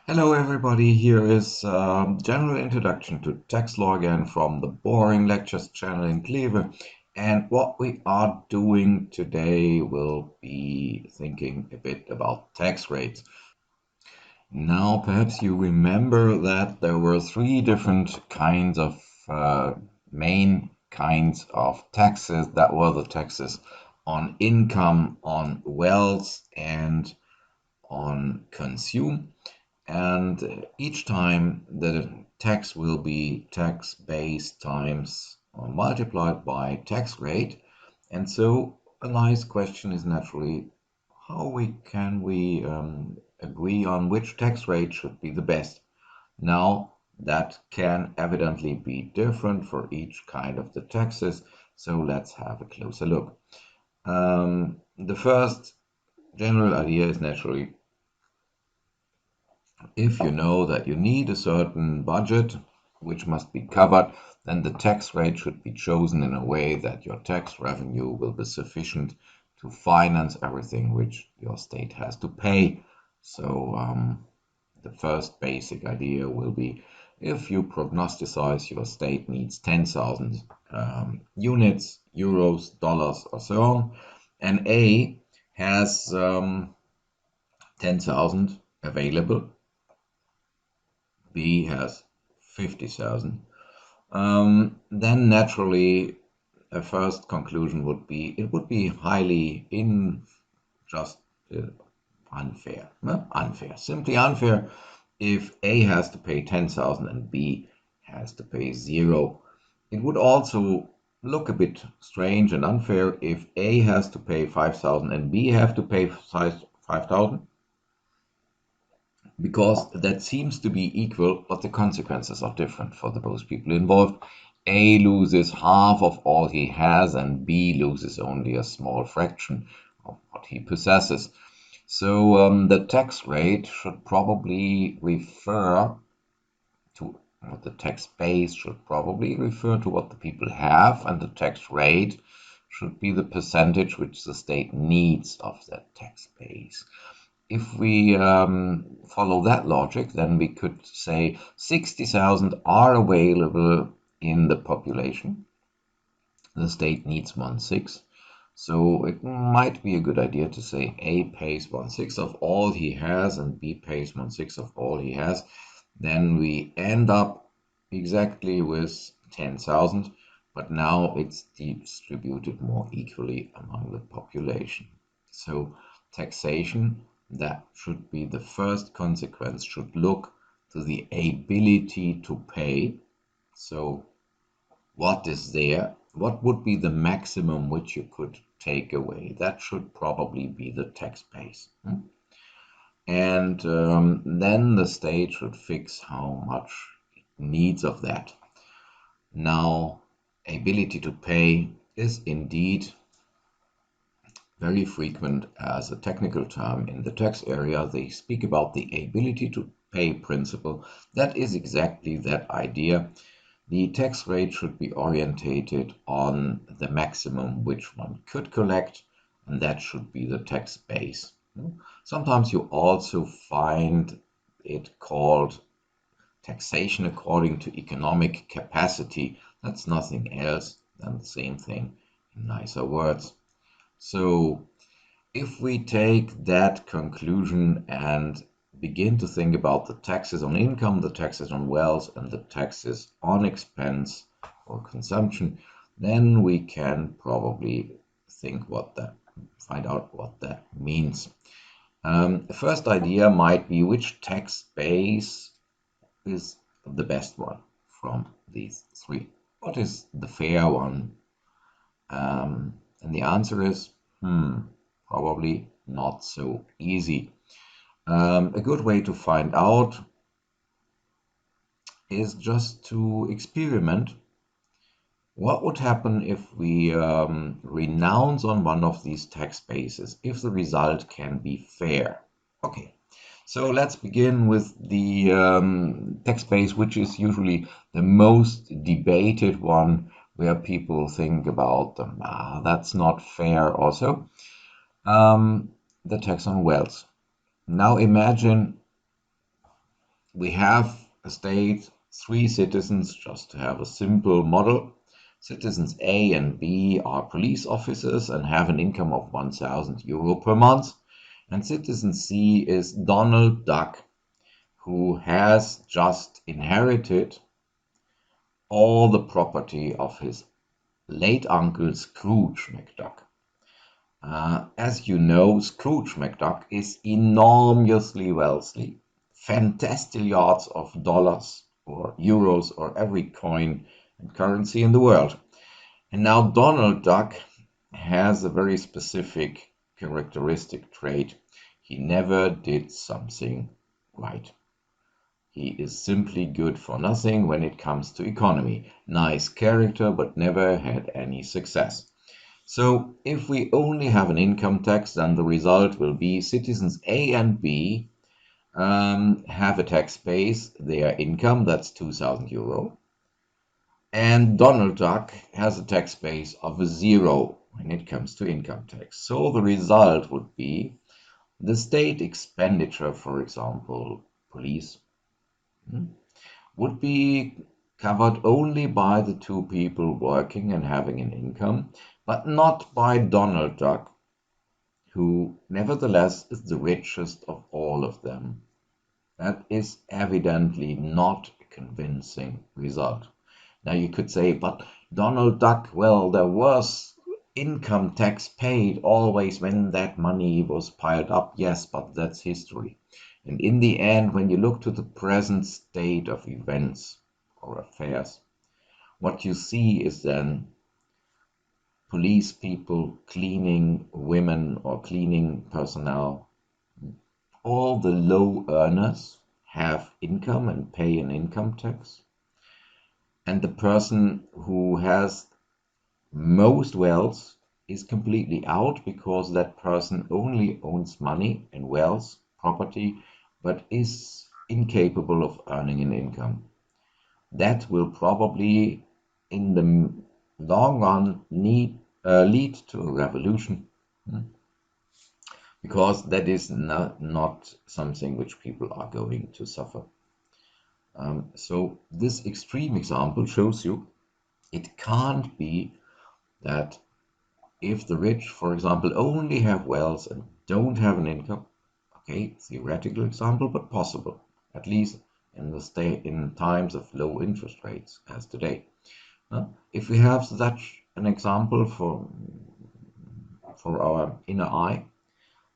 Hello everybody, here is a general introduction to tax law again from the Boring Lectures channel in Kleve. And what we are doing today will be thinking a bit about tax rates. Now, perhaps you remember that there were three different kinds of main kinds of taxes. That were the taxes on income, on wealth, and on consume. And each time the tax will be tax base times or multiplied by tax rate. And so a nice question is naturally how we can we agree on which tax rate should be the best. Now that can evidently be different for each kind of the taxes, so let's have a closer look. The first general idea is naturally, if you know that you need a certain budget which must be covered, then the tax rate should be chosen in a way that your tax revenue will be sufficient to finance everything which your state has to pay. So the first basic idea will be, if you prognostice your state needs 10,000 units, euros, dollars, or so on, and A has 10,000 available, B has 50,000, then naturally a first conclusion would be it would be highly just uh, unfair, simply unfair if A has to pay 10,000 and B has to pay zero. It would also look a bit strange and unfair if A has to pay 5,000 and B have to pay 5,000, because that seems to be equal, but the consequences are different for the both people involved. A loses half of all he has, and B loses only a small fraction of what he possesses. So the tax rate should probably refer to what the tax base should probably refer to what the people have, and the tax rate should be the percentage which the state needs of that tax base. If we follow that logic, then we could say 60,000 are available in the population. The state needs 1/6. So it might be a good idea to say A pays 1/6 of all he has and B pays 1/6 of all he has. Then we end up exactly with 10,000, but now it's distributed more equally among the population. So taxation, that should be the first consequence, should look to the ability to pay. So what is there? What would be the maximum which you could take away? That should probably be the tax base. And then the state should fix how much it needs of that. Now, ability to pay is indeed very frequent as a technical term in the tax area. They speak about the ability to pay principle. That is exactly that idea. The tax rate should be orientated on the maximum which one could collect, and that should be the tax base. Sometimes you also find it called taxation according to economic capacity. That's nothing else than the same thing in nicer words. So if we take that conclusion and begin to think about the taxes on income, the taxes on wealth, and the taxes on expense or consumption, then we can probably find out what that means. The first idea might be, which tax base is the best one from these three? What is the fair one? And the answer is, probably not so easy. A good way to find out is just to experiment. What would happen if we renounce on one of these tax bases, if the result can be fair? Okay, so let's begin with the tax base, which is usually the most debated one, where people think about that's not fair also. The tax on wealth. Now imagine we have a state, three citizens, just to have a simple model. Citizens A and B are police officers and have an income of 1,000 euro per month. And citizen C is Donald Duck, who has just inherited all the property of his late uncle Scrooge McDuck. As you know, Scrooge McDuck is enormously wealthy, fantastilliards of dollars or euros or every coin and currency in the world. And now Donald Duck has a very specific characteristic trait. He never did something right. He is simply good for nothing when it comes to economy. Nice character, but never had any success. So if we only have an income tax, then the result will be citizens A and B have a tax base, their income, that's 2,000 euro. And Donald Duck has a tax base of 0 when it comes to income tax. So the result would be the state expenditure, for example, police, would be covered only by the two people working and having an income, but not by Donald Duck, who nevertheless is the richest of all of them. That is evidently not a convincing result. Now you could say, but Donald Duck, well, there was income tax paid always when that money was piled up. Yes, but that's history. And in the end, when you look to the present state of events or affairs, what you see is then police people, cleaning women or cleaning personnel. All the low earners have income and pay an income tax. And the person who has most wealth is completely out because that person only owns money and wealth, property, but is incapable of earning an income. That will probably, in the long run, lead to a revolution, because that is not something which people are going to suffer. So this extreme example shows you it can't be that if the rich, for example, only have wealth and don't have an income, okay, theoretical example, but possible, at least in times of low interest rates as today. If we have such an example for our inner eye,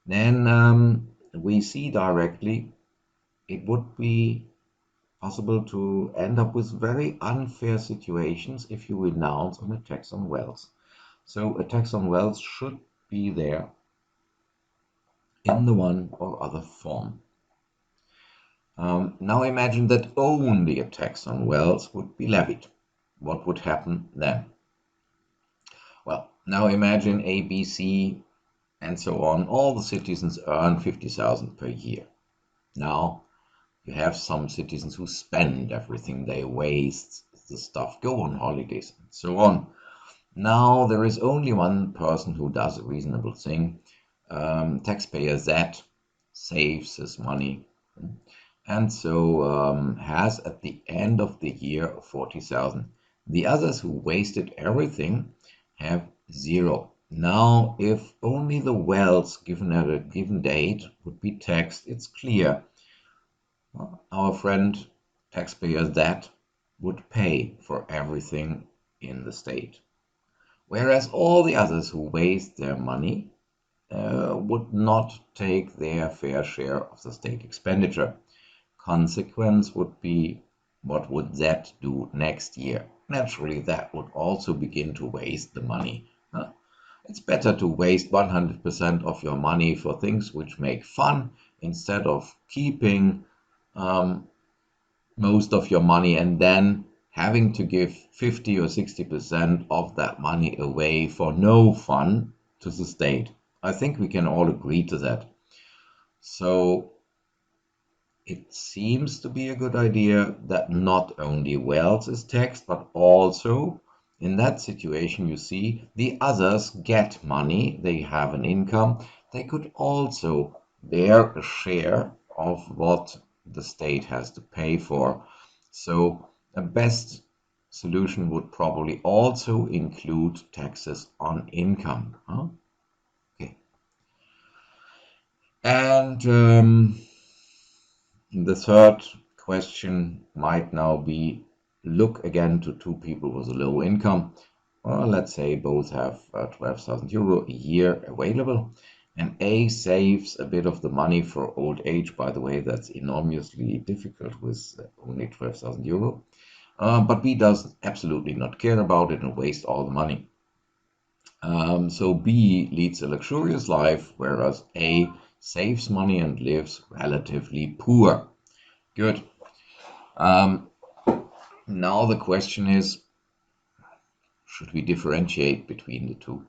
then we see directly it would be possible to end up with very unfair situations if you renounce on a tax on wealth. So a tax on wealth should be there in the one or other form. Now imagine that only a tax on wealth would be levied. What would happen then? Well, now imagine A, B, C, and so on. All the citizens earn 50,000 per year. Now you have some citizens who spend everything, they waste the stuff, go on holidays, and so on. Now there is only one person who does a reasonable thing. Taxpayer Z saves his money and so has at the end of the year 40,000. The others who wasted everything have 0. Now, if only the wealth given at a given date would be taxed, it's clear our friend taxpayer Z would pay for everything in the state, whereas all the others who waste their money would not take their fair share of the state expenditure. Consequence would be, what would Z do next year? Naturally, that would also begin to waste the money. It's better to waste 100% of your money for things which make fun instead of keeping most of your money and then having to give 50 or 60% of that money away for no fun to the state. I think we can all agree to that. So it seems to be a good idea that not only wealth is taxed, but also in that situation, you see, the others get money, they have an income, they could also bear a share of what the state has to pay for. So the best solution would probably also include taxes on income. Huh? Okay. And the third question might now be, look again to two people with a low income. Well, let's say both have 12,000 euro a year available, and A saves a bit of the money for old age. By the way, that's enormously difficult with only 12,000 euro. But B does absolutely not care about it and waste all the money. So B leads a luxurious life, whereas A saves money and lives relatively poor. Good. Now the question is, should we differentiate between the two?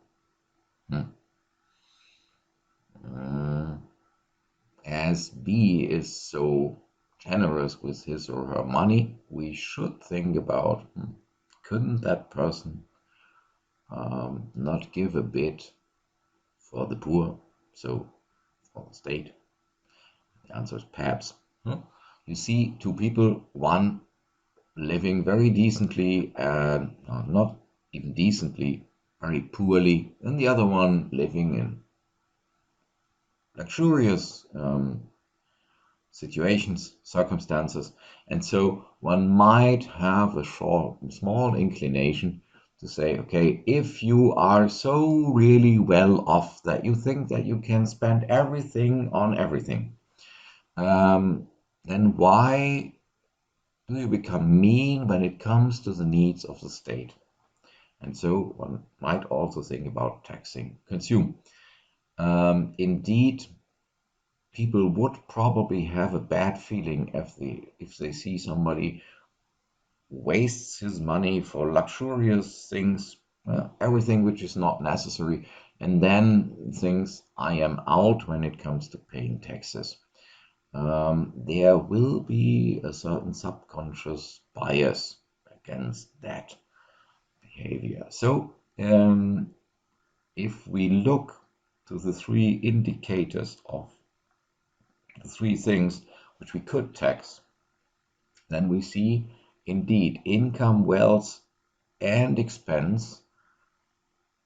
As B is so generous with his or her money, we should think about, couldn't that person not give a bit for the poor, so for the state? The answer is perhaps. You see two people, one living very decently and not even decently, very poorly, and the other one living in luxurious situations, circumstances, and so one might have a small inclination to say, okay, if you are so really well off that you think that you can spend everything on everything, then why do you become mean when it comes to the needs of the state? And so one might also think about taxing consume. Indeed, people would probably have a bad feeling if they see somebody wastes his money for luxurious things, everything which is not necessary, and then thinks, I am out when it comes to paying taxes. There will be a certain subconscious bias against that behavior. So, if we look to the three indicators of the three things which we could tax, then we see indeed income, wealth, and expense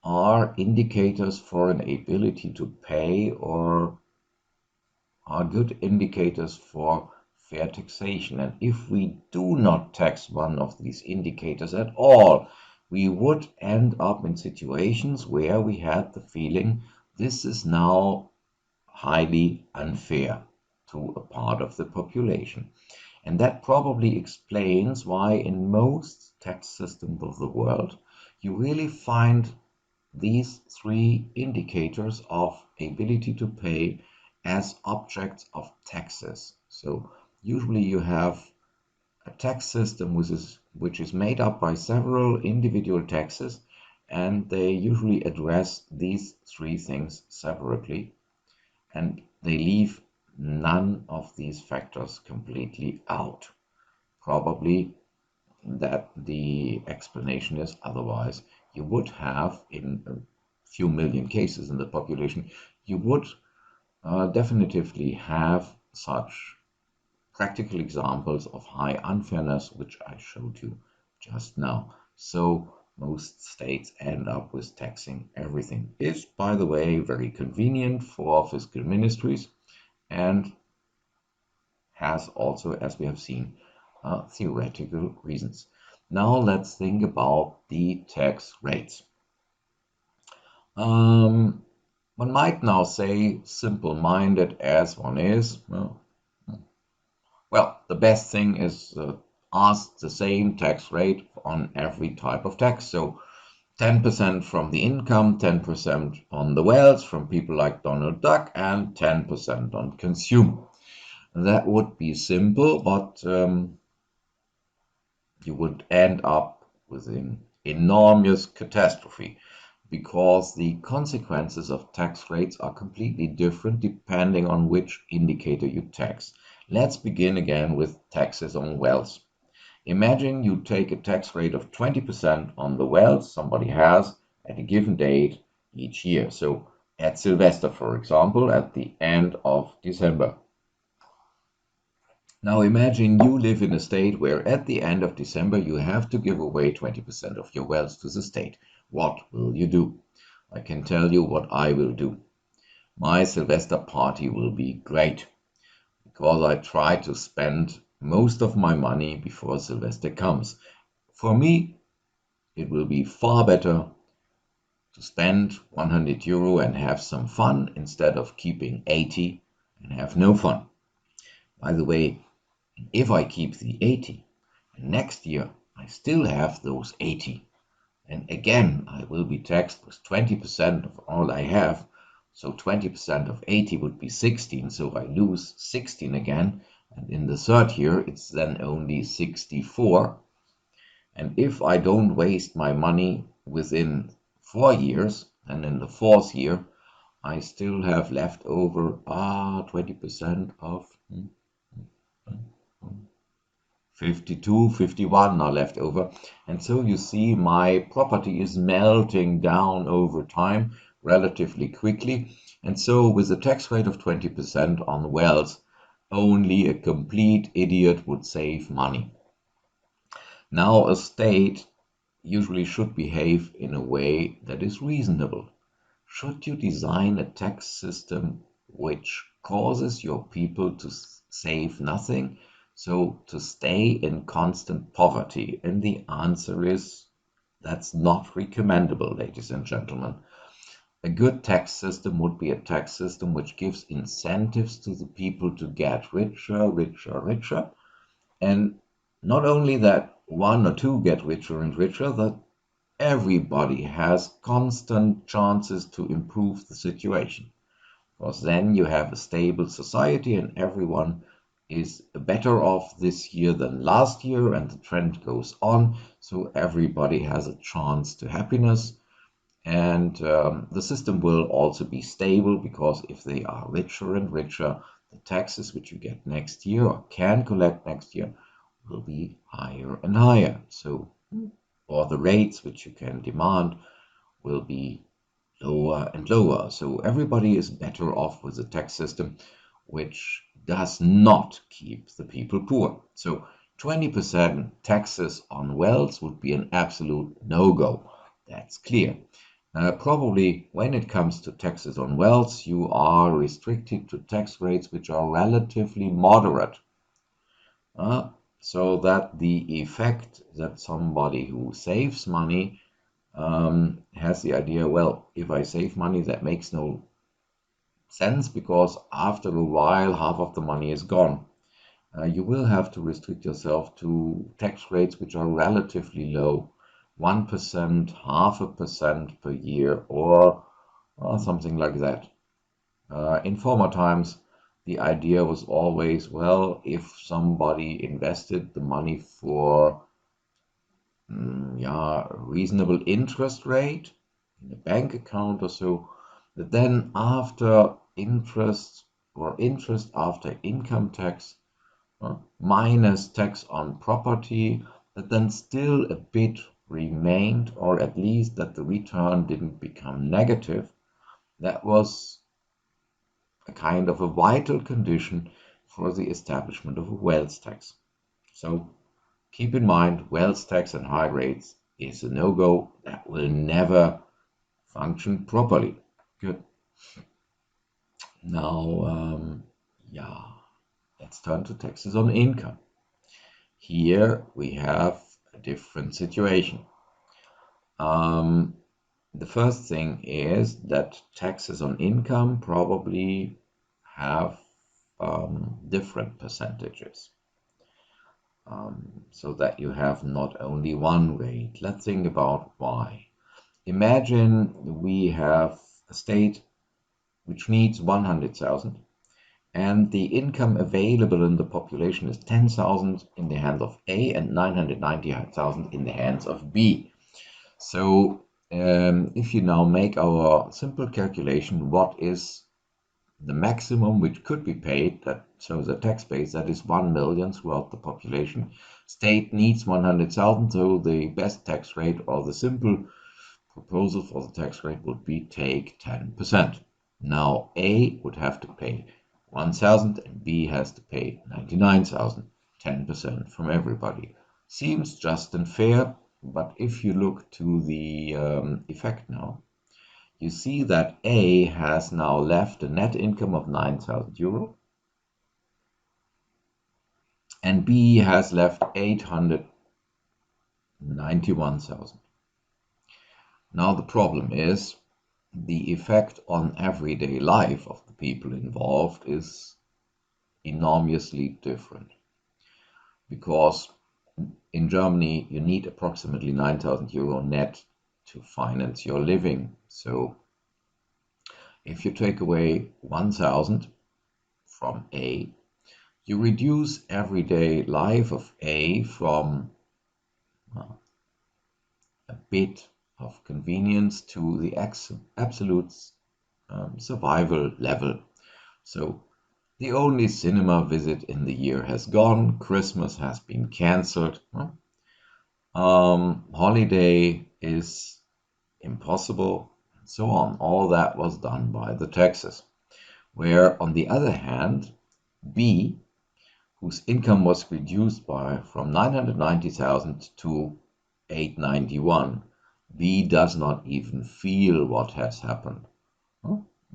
are indicators for an ability to pay, or are good indicators for fair taxation. And if we do not tax one of these indicators at all, we would end up in situations where we had the feeling this is now highly unfair to a part of the population. And that probably explains why in most tax systems of the world you really find these three indicators of ability to pay as objects of taxes. So usually you have a tax system which is made up by several individual taxes, and they usually address these three things separately, and they leave none of these factors completely out. Probably that the explanation is otherwise. You would have, in a few million cases in the population, you would definitively have such practical examples of high unfairness, which I showed you just now. So most states end up with taxing everything. Is, by the way, very convenient for fiscal ministries and has also, as we have seen, theoretical reasons. Now let's think about the tax rates. One might now say, simple-minded as one is, well, the best thing is ask the same tax rate on every type of tax. So 10% from the income, 10% on the wealth from people like Donald Duck, and 10% on consumer. That would be simple, but you would end up with an enormous catastrophe, because the consequences of tax rates are completely different depending on which indicator you tax. Let's begin again with taxes on wealth. Imagine you take a tax rate of 20% on the wealth somebody has at a given date each year. So at Sylvester, for example, at the end of December. Now imagine you live in a state where at the end of December you have to give away 20% of your wealth to the state. What will you do? I can tell you what I will do. My Sylvester party will be great because I try to spend most of my money before Sylvester comes. For me, it will be far better to spend 100 euro and have some fun instead of keeping 80 and have no fun. By the way, if I keep the 80, and next year I still have those 80, and again I will be taxed with 20% of all I have, so 20% of 80 would be 16, so I lose 16 again, and in the third year it's then only 64. And if I don't waste my money within 4 years, and in the fourth year I still have left over 20% of 52, 51 are left over. And so you see my property is melting down over time relatively quickly. And so with a tax rate of 20% on wealth, only a complete idiot would save money. Now a state usually should behave in a way that is reasonable. Should you design a tax system which causes your people to save nothing, so to stay in constant poverty? And the answer is that's not recommendable, ladies and gentlemen. A good tax system would be a tax system which gives incentives to the people to get richer, richer, richer. And not only that one or two get richer and richer, that everybody has constant chances to improve the situation. Because then you have a stable society and everyone is better off this year than last year and the trend goes on. So everybody has a chance to happiness. And the system will also be stable because if they are richer and richer, the taxes which you get next year or can collect next year will be higher and higher. So, or the rates which you can demand will be lower and lower. So everybody is better off with a tax system which does not keep the people poor. So 20% taxes on wealth would be an absolute no-go. That's clear. Probably when it comes to taxes on wealth, you are restricted to tax rates which are relatively moderate. So that the effect that somebody who saves money has the idea, well, if I save money, that makes no sense because after a while, half of the money is gone. You will have to restrict yourself to tax rates which are relatively low, 1%, 0.5% per year, or something like that. In former times, the idea was always, well, if somebody invested the money for reasonable interest rate in a bank account or so, that then after interest or interest after income tax minus tax on property, that then still a bit remained, or at least that the return didn't become negative. That was a kind of a vital condition for the establishment of a wealth tax. So keep in mind, wealth tax and high rates is a no-go. That will never function properly. Good. Now, let's turn to taxes on income. Here we have a different situation. The first thing is that taxes on income probably have different percentages. So that you have not only one rate. Let's think about why. Imagine we have a state which needs 100,000 and the income available in the population is 10,000 in the hands of A and 990,000 in the hands of B. So if you now make our simple calculation, what is the maximum which could be paid, so the tax base, that is 1 million throughout the population. State needs 100,000, so the best tax rate or the simple proposal for the tax rate would be take 10%. Now A would have to pay 1,000 and B has to pay 99,000, 10% from everybody. Seems just and fair, but if you look to the effect now, you see that A has now left a net income of 9,000 euro and B has left 891,000. Now the problem is the effect on everyday life of the people involved is enormously different, because in Germany you need approximately 9,000 euro net to finance your living. So if you take away 1,000 from A, you reduce everyday life of A from a bit of convenience to the absolute survival level. So the only cinema visit in the year has gone, Christmas has been cancelled, holiday is impossible, and so on. All that was done by the taxes. Where on the other hand, B, whose income was reduced from 990,000 to 891, B does not even feel what has happened.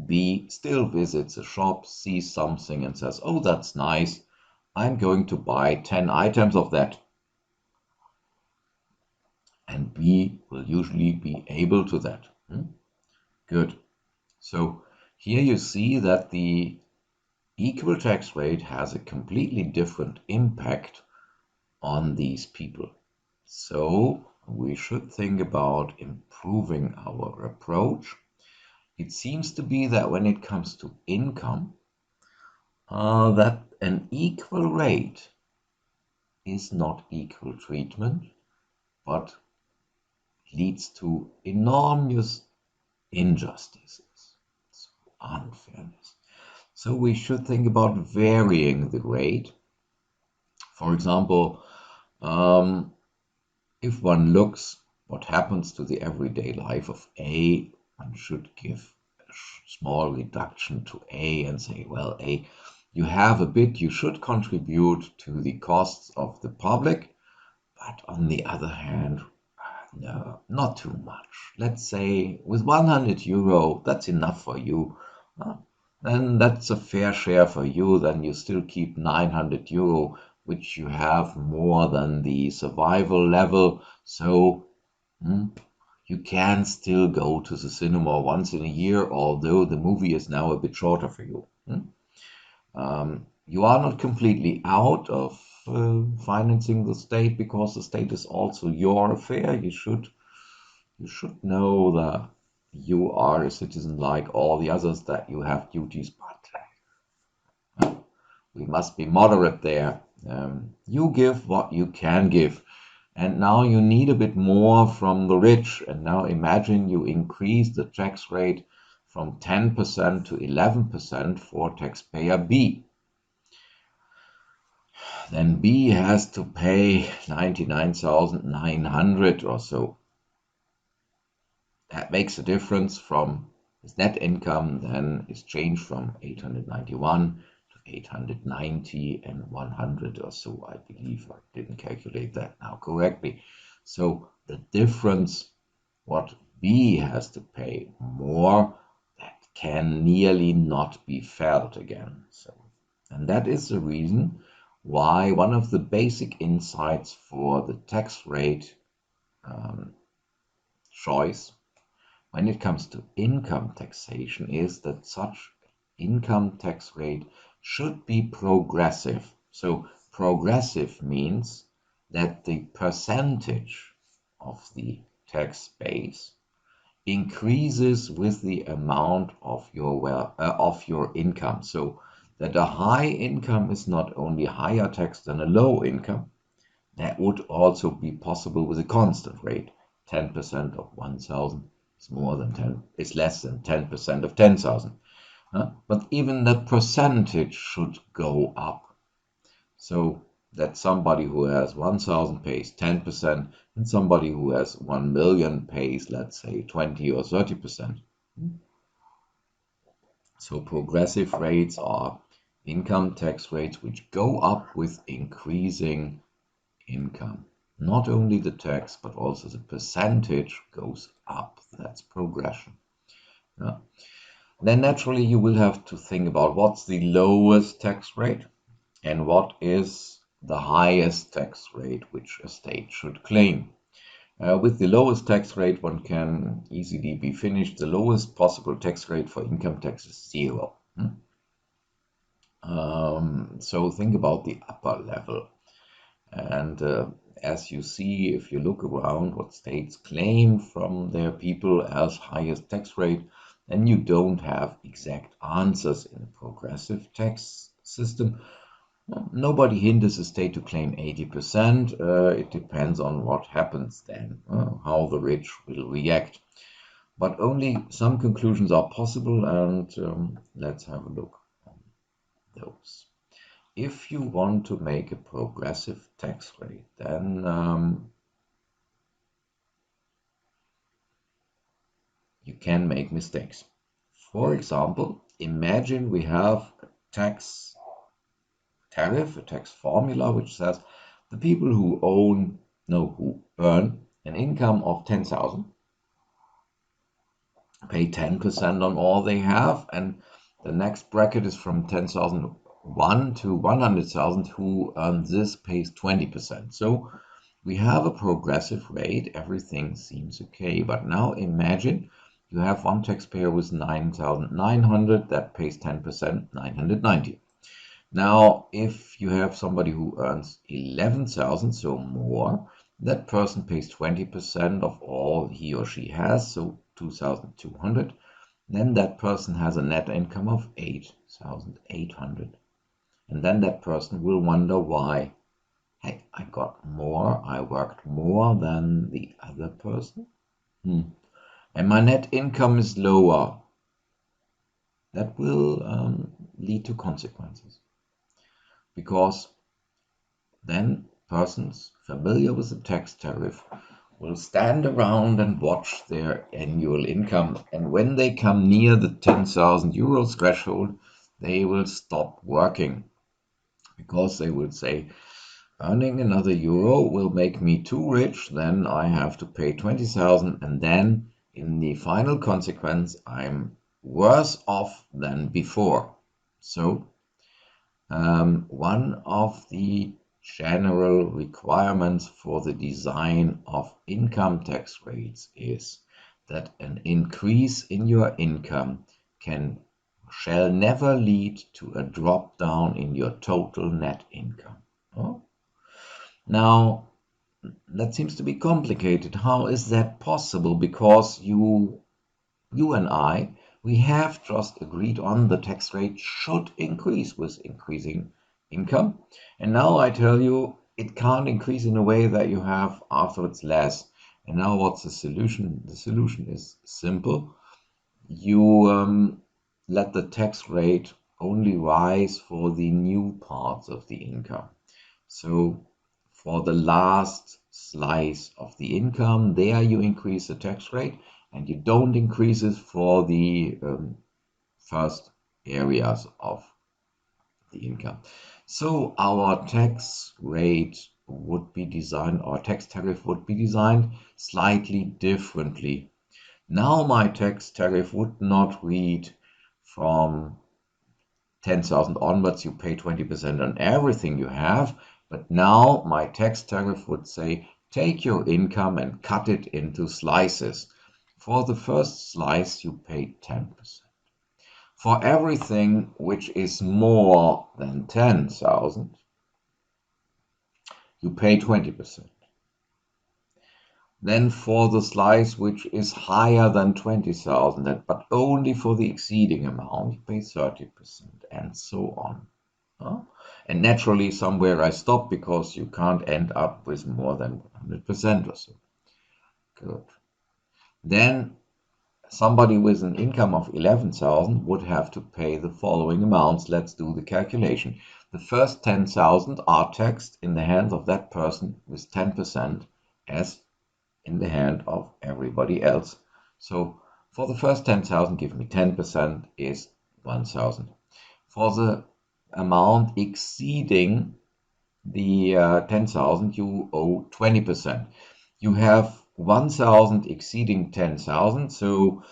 B still visits a shop, sees something and says, oh, that's nice, I'm going to buy 10 items of that. And B will usually be able to that. Good. So here you see that the equal tax rate has a completely different impact on these people. So we should think about improving our approach. It seems to be that when it comes to income, that an equal rate is not equal treatment, but leads to enormous injustices, so unfairness. So we should think about varying the rate. For example, if one looks what happens to the everyday life of A, one should give a small reduction to A and say, well, A, you have a bit you should contribute to the costs of the public, but on the other hand, no, not too much. Let's say with 100 euro, that's enough for you. Then that's a fair share for you. Then you still keep 900 euro, which you have more than the survival level. So you can still go to the cinema once in a year, although the movie is now a bit shorter for you. You are not completely out of financing the state, because the state is also your affair. You should know that you are a citizen like all the others, that you have duties, but we must be moderate there. You give what you can give, and now you need a bit more from the rich. And now imagine you increase the tax rate from 10% to 11% for taxpayer B. Then B has to pay 99,900 or so. That makes a difference from his net income, then is changed from 891 to 890 and 100 or so, I believe. I didn't calculate that now correctly. So the difference, what B has to pay more, that can nearly not be felt again. And that is the reason why one of the basic insights for the tax rate choice when it comes to income taxation is that such income tax rate should be progressive. So progressive means that the percentage of the tax base increases with the amount of your income. So that a high income is not only higher tax than a low income. That would also be possible with a constant rate. 10% of 1,000 is less than 10% of 10,000. But even that percentage should go up, so that somebody who has 1,000 pays 10% and somebody who has 1 million pays, let's say, 20 or 30%. So progressive rates are income tax rates which go up with increasing income. Not only the tax, but also the percentage goes up. That's progression. Yeah. Then naturally you will have to think about what's the lowest tax rate and what is the highest tax rate which a state should claim. With the lowest tax rate, one can easily be finished. The lowest possible tax rate for income tax is 0. So think about the upper level. And as you see, if you look around what states claim from their people as highest tax rate, then you don't have exact answers in a progressive tax system. Nobody hinders a state to claim 80%. It depends on what happens then, how the rich will react. But only some conclusions are possible, and let's have a look on those. If you want to make a progressive tax rate, then you can make mistakes. For example, imagine we have a tax tariff, a tax formula, which says the people who who earn an income of 10,000 pay 10% on all they have, and the next bracket is from 10,001 to 100,000. Who earns this pays 20%. So we have a progressive rate. Everything seems okay. But now imagine you have one taxpayer with 9,900 that pays 10%, 990. Now, if you have somebody who earns 11,000, so more, that person pays 20% of all he or she has, so 2,200. Then that person has a net income of 8,800. And then that person will wonder why, hey, I got more, I worked more than the other person. And my net income is lower. That will lead to consequences. Because then persons familiar with the tax tariff will stand around and watch their annual income. And when they come near the 10,000 euros threshold, they will stop working because they will say, earning another euro will make me too rich, then I have to pay 20,000, and then in the final consequence, I'm worse off than before. So one of the general requirements for the design of income tax rates is that an increase in your income shall never lead to a drop down in your total net income. Oh? Now, that seems to be complicated. How is that possible? Because you and I, we have just agreed on the tax rate should increase with increasing income. And now I tell you, it can't increase in a way that you have afterwards less. And now what's the solution? The solution is simple. You let the tax rate only rise for the new parts of the income. So for the last slice of the income, there you increase the tax rate, and you don't increase it for the first areas of the income. So our tax rate would be designed, our tax tariff would be designed slightly differently. Now my tax tariff would not read from 10,000 onwards, you pay 20% on everything you have. But now my tax tariff would say, take your income and cut it into slices. For the first slice, you pay 10%. For everything which is more than 10,000, you pay 20%. Then for the slice which is higher than 20,000, but only for the exceeding amount, you pay 30%, and so on. And naturally, somewhere I stop because you can't end up with more than 100% or so. Good. Then somebody with an income of 11,000 would have to pay the following amounts. Let's do the calculation. The first 10,000 are taxed in the hands of that person with 10% as in the hand of everybody else. So for the first 10,000, give me 10% is 1,000. For the amount exceeding the 10,000, you owe 20%. You have 1,000 exceeding 10,000, so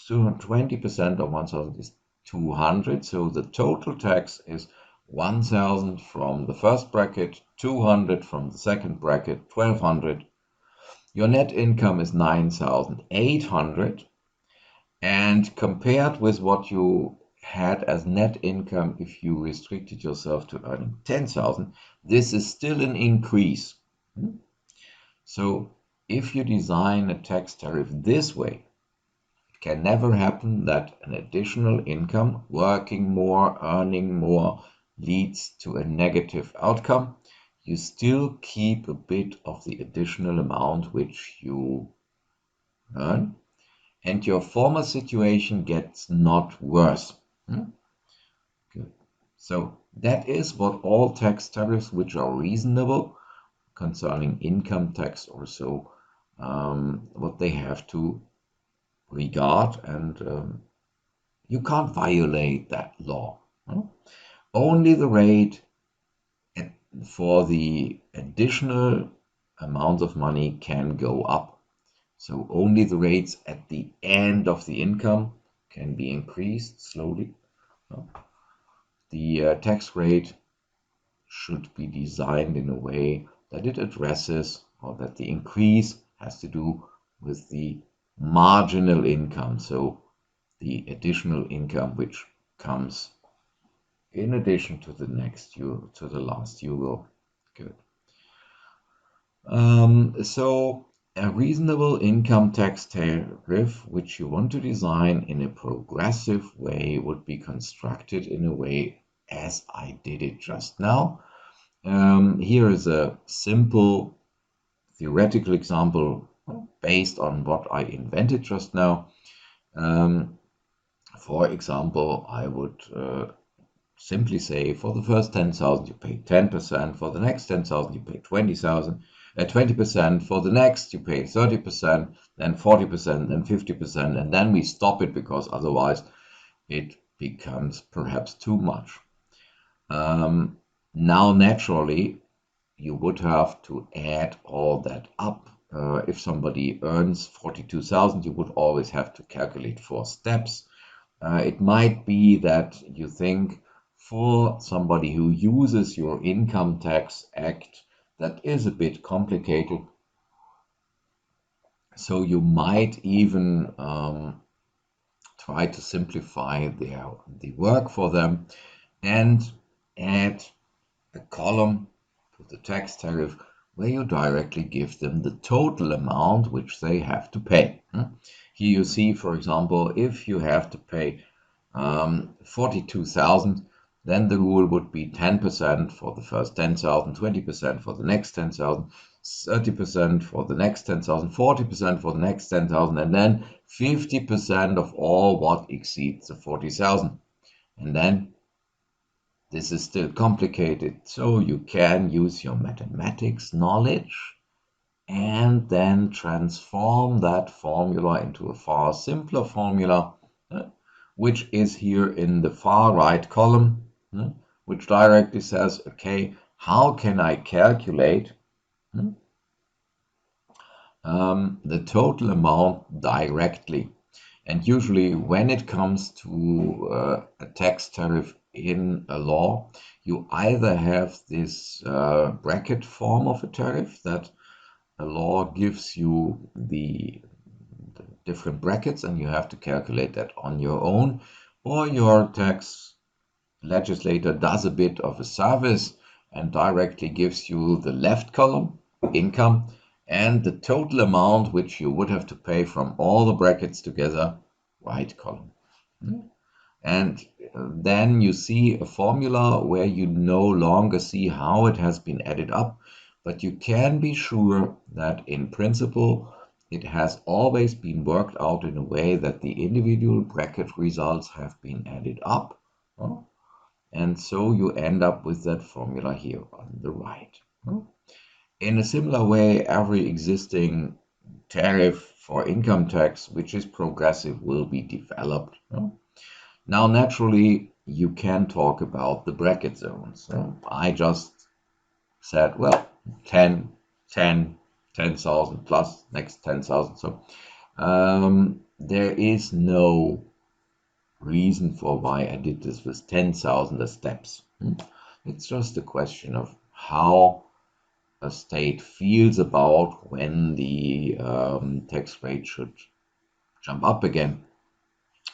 20% of 1,000 is 200. So the total tax is 1,000 from the first bracket, 200 from the second bracket, 1,200. Your net income is 9,800. And compared with what you had as net income if you restricted yourself to earning 10,000, this is still an increase. So if you design a tax tariff this way, it can never happen that an additional income, working more, earning more, leads to a negative outcome. You still keep a bit of the additional amount which you earn, and your former situation gets not worse. Good. So that is what all tax tariffs which are reasonable concerning income tax or so, what they have to regard, and you can't violate that law. Only the rate for the additional amount of money can go up. So only the rates at the end of the income can be increased slowly. The tax rate should be designed in a way that it addresses, or that the increase has to do with the marginal income, so the additional income which comes in addition to the next euro, to the last euro. Good. So a reasonable income tax tariff which you want to design in a progressive way would be constructed in a way as I did it just now. Here is a simple theoretical example based on what I invented just now. For example, I would simply say for the first 10,000 you pay 10%, for the next 10,000 you pay 20%, for the next you pay 30%, then 40%, then 50%, and then we stop it because otherwise it becomes perhaps too much. Now naturally you would have to add all that up. If somebody earns 42,000, you would always have to calculate 4 steps. It might be that you think for somebody who uses your Income Tax Act, that is a bit complicated. So you might even try to simplify the work for them and add a column to the tax tariff where you directly give them the total amount which they have to pay. Here you see, for example, if you have to pay 42,000, then the rule would be 10% for the first 10,000, 20% for the next 10,000, 30% for the next 10,000, 40% for the next 10,000, and then 50% of all what exceeds the 40,000. And then this is still complicated, so you can use your mathematics knowledge and then transform that formula into a far simpler formula, which is here in the far right column, which directly says, okay, how can I calculate the total amount directly? And usually when it comes to a tax tariff in a law, you either have this bracket form of a tariff that a law gives you the different brackets and you have to calculate that on your own, or your tax legislator does a bit of a service and directly gives you the left column, income, and the total amount which you would have to pay from all the brackets together, right column. And then you see a formula where you no longer see how it has been added up, but you can be sure that in principle it has always been worked out in a way that the individual bracket results have been added up. And so you end up with that formula here on the right. In a similar way, every existing tariff for income tax, which is progressive, will be developed. Now, naturally, you can talk about the bracket zones. So I just said, well, 10, 10, 10,000 plus next 10,000. So there is no reason for why I did this with 10,000 steps. It's just a question of how a state feels about when the tax rate should jump up again.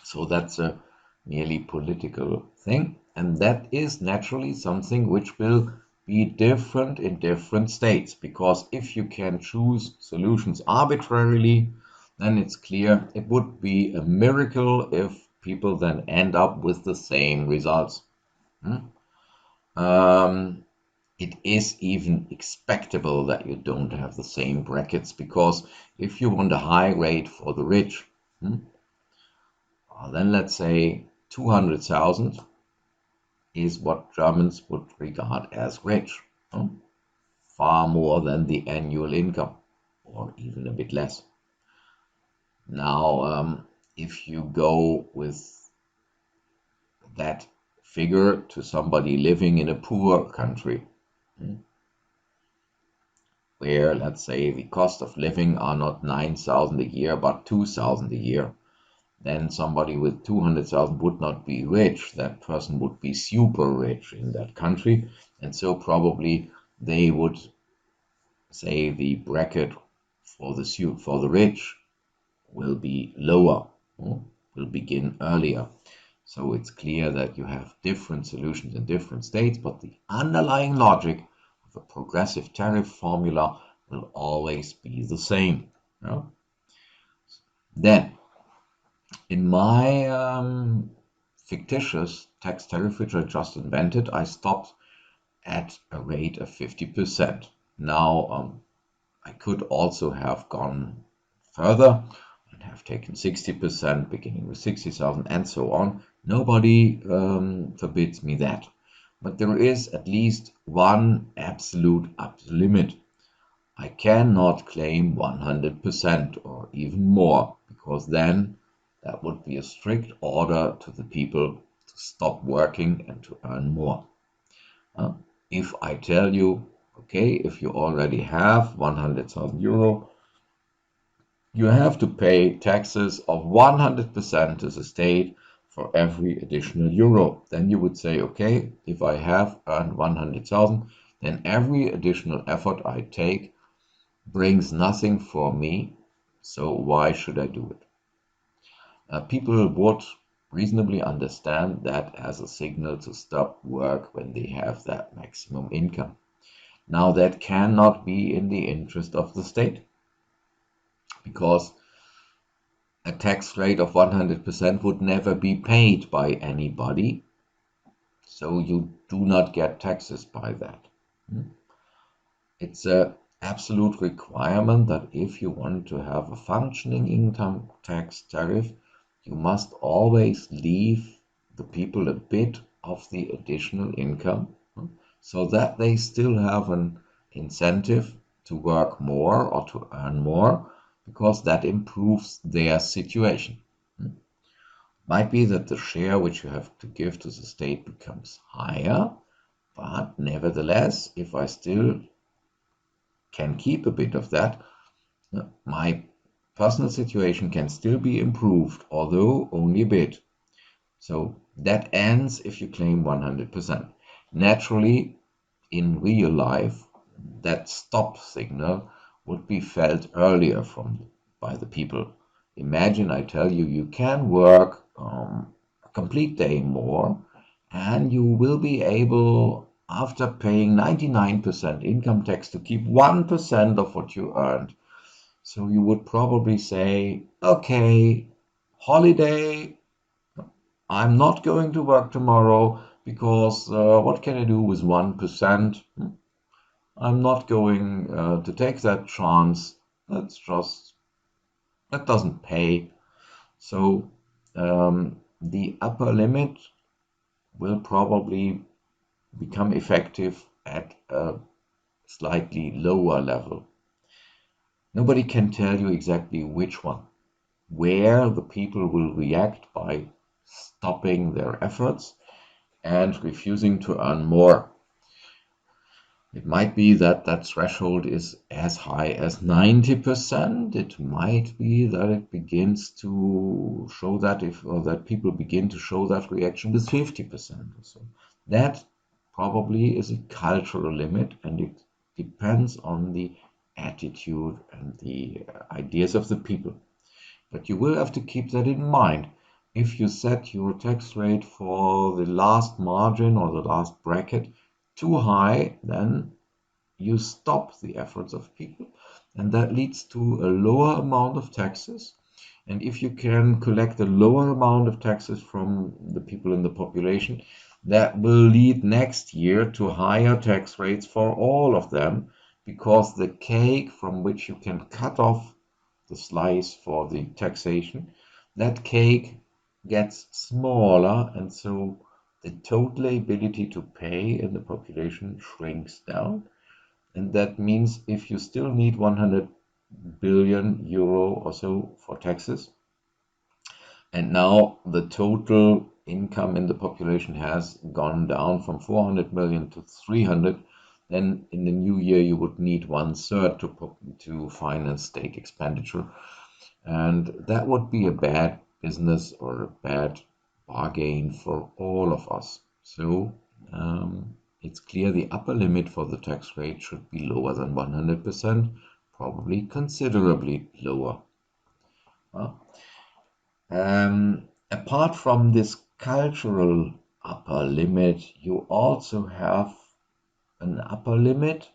So that's a merely political thing, and that is naturally something which will be different in different states, because if you can choose solutions arbitrarily, then it's clear it would be a miracle if people then end up with the same results. It is even expectable that you don't have the same brackets, because if you want a high rate for the rich, then let's say 200,000 is what Germans would regard as rich, far more than the annual income, or even a bit less. Now, if you go with that figure to somebody living in a poor country, where, let's say, the cost of living are not 9,000 a year, but 2,000 a year, then somebody with 200,000 would not be rich. That person would be super rich in that country. And so probably they would say the bracket for the rich will be lower, will begin earlier. So it's clear that you have different solutions in different states, but the underlying logic of a progressive tariff formula will always be the same. Then, in my fictitious tax tariff, which I just invented, I stopped at a rate of 50%. Now, I could also have gone further and have taken 60%, beginning with 60,000 and so on. Nobody forbids me that. But there is at least one absolute upper limit. I cannot claim 100% or even more, because then that would be a strict order to the people to stop working and to earn more. If I tell you, okay, if you already have 100,000 euro, you have to pay taxes of 100% to the state for every additional euro. Then you would say, okay, if I have earned 100,000, then every additional effort I take brings nothing for me, so why should I do it? People would reasonably understand that as a signal to stop work when they have that maximum income. Now, that cannot be in the interest of the state, because a tax rate of 100% would never be paid by anybody, so you do not get taxes by that. It's an absolute requirement that if you want to have a functioning income tax tariff, you must always leave the people a bit of the additional income, so that they still have an incentive to work more or to earn more, because that improves their situation. Might be that the share which you have to give to the state becomes higher, but nevertheless, if I still can keep a bit of that, my personal situation can still be improved, although only a bit. So that ends if you claim 100%. Naturally, in real life, that stop signal would be felt earlier by the people. Imagine I tell you you can work a complete day more, and you will be able, after paying 99% income tax, to keep 1% of what you earned. So you would probably say, okay, holiday, I'm not going to work tomorrow, because what can I do with 1%? I'm not going to take that chance. That doesn't pay. So the upper limit will probably become effective at a slightly lower level. Nobody can tell you exactly which one, where the people will react by stopping their efforts. and refusing to earn more. It might be that that threshold is as high as 90%. It might be that it begins to show that or that people begin to show that reaction with 50% or so. That probably is a cultural limit, and it depends on the attitude and the ideas of the people. But you will have to keep that in mind. If you set your tax rate for the last margin or the last bracket too high, then you stop the efforts of people, and that leads to a lower amount of taxes. And if you can collect a lower amount of taxes from the people in the population, that will lead next year to higher tax rates for all of them, because the cake from which you can cut off the slice for the taxation, that cake gets smaller, and so the total ability to pay in the population shrinks down. And that means if you still need 100 billion euro or so for taxes, and now the total income in the population has gone down from 400 million to 300, then in the new year you would need 1/3 to finance state expenditure. And that would be a bad business or a bad bargain for all of us. So it's clear the upper limit for the tax rate should be lower than 100%, probably considerably lower. Apart from this cultural upper limit, you also have an upper limit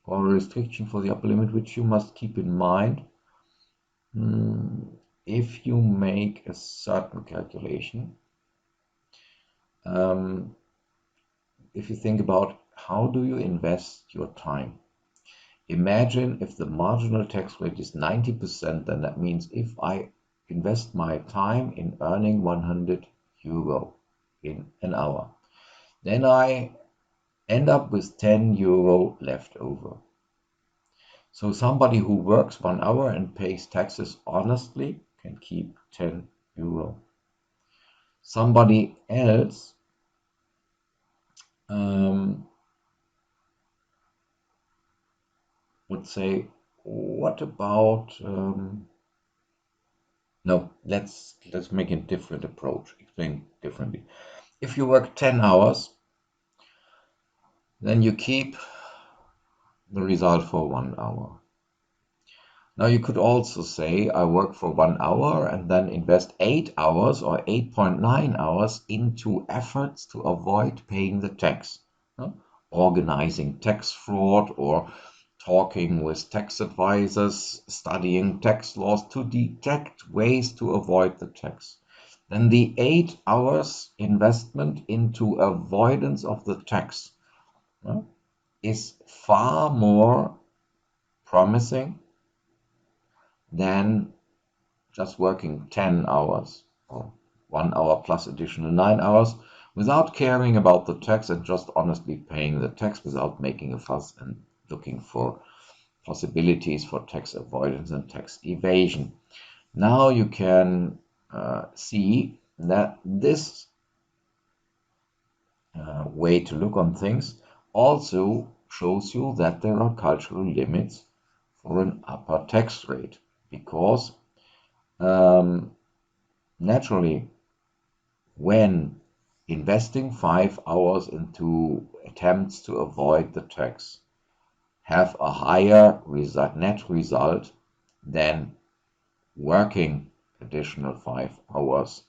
or a restriction for the upper limit, which you must keep in mind. If you make a certain calculation, if you think about how do you invest your time, imagine if the marginal tax rate is 90%, then that means if I invest my time in earning 100 euro in an hour, then I end up with 10 euro left over. So somebody who works 1 hour and pays taxes honestly can keep 10 euro. Somebody else would say, what about no, let's make a different approach, explain differently. If you work 10 hours, then you keep the result for 1 hour. Now you could also say I work for 1 hour and then invest 8 hours or 8.9 hours into efforts to avoid paying the tax. Organizing tax fraud or talking with tax advisors, studying tax laws to detect ways to avoid the tax. Then the 8 hours investment into avoidance of the tax is far more promising than just working 10 hours or 1 hour plus additional 9 hours without caring about the tax and just honestly paying the tax without making a fuss and looking for possibilities for tax avoidance and tax evasion. Now you can see that this way to look on things also shows you that there are cultural limits for an upper tax rate, because naturally, when investing 5 hours into attempts to avoid the tax have a higher net result than working additional 5 hours,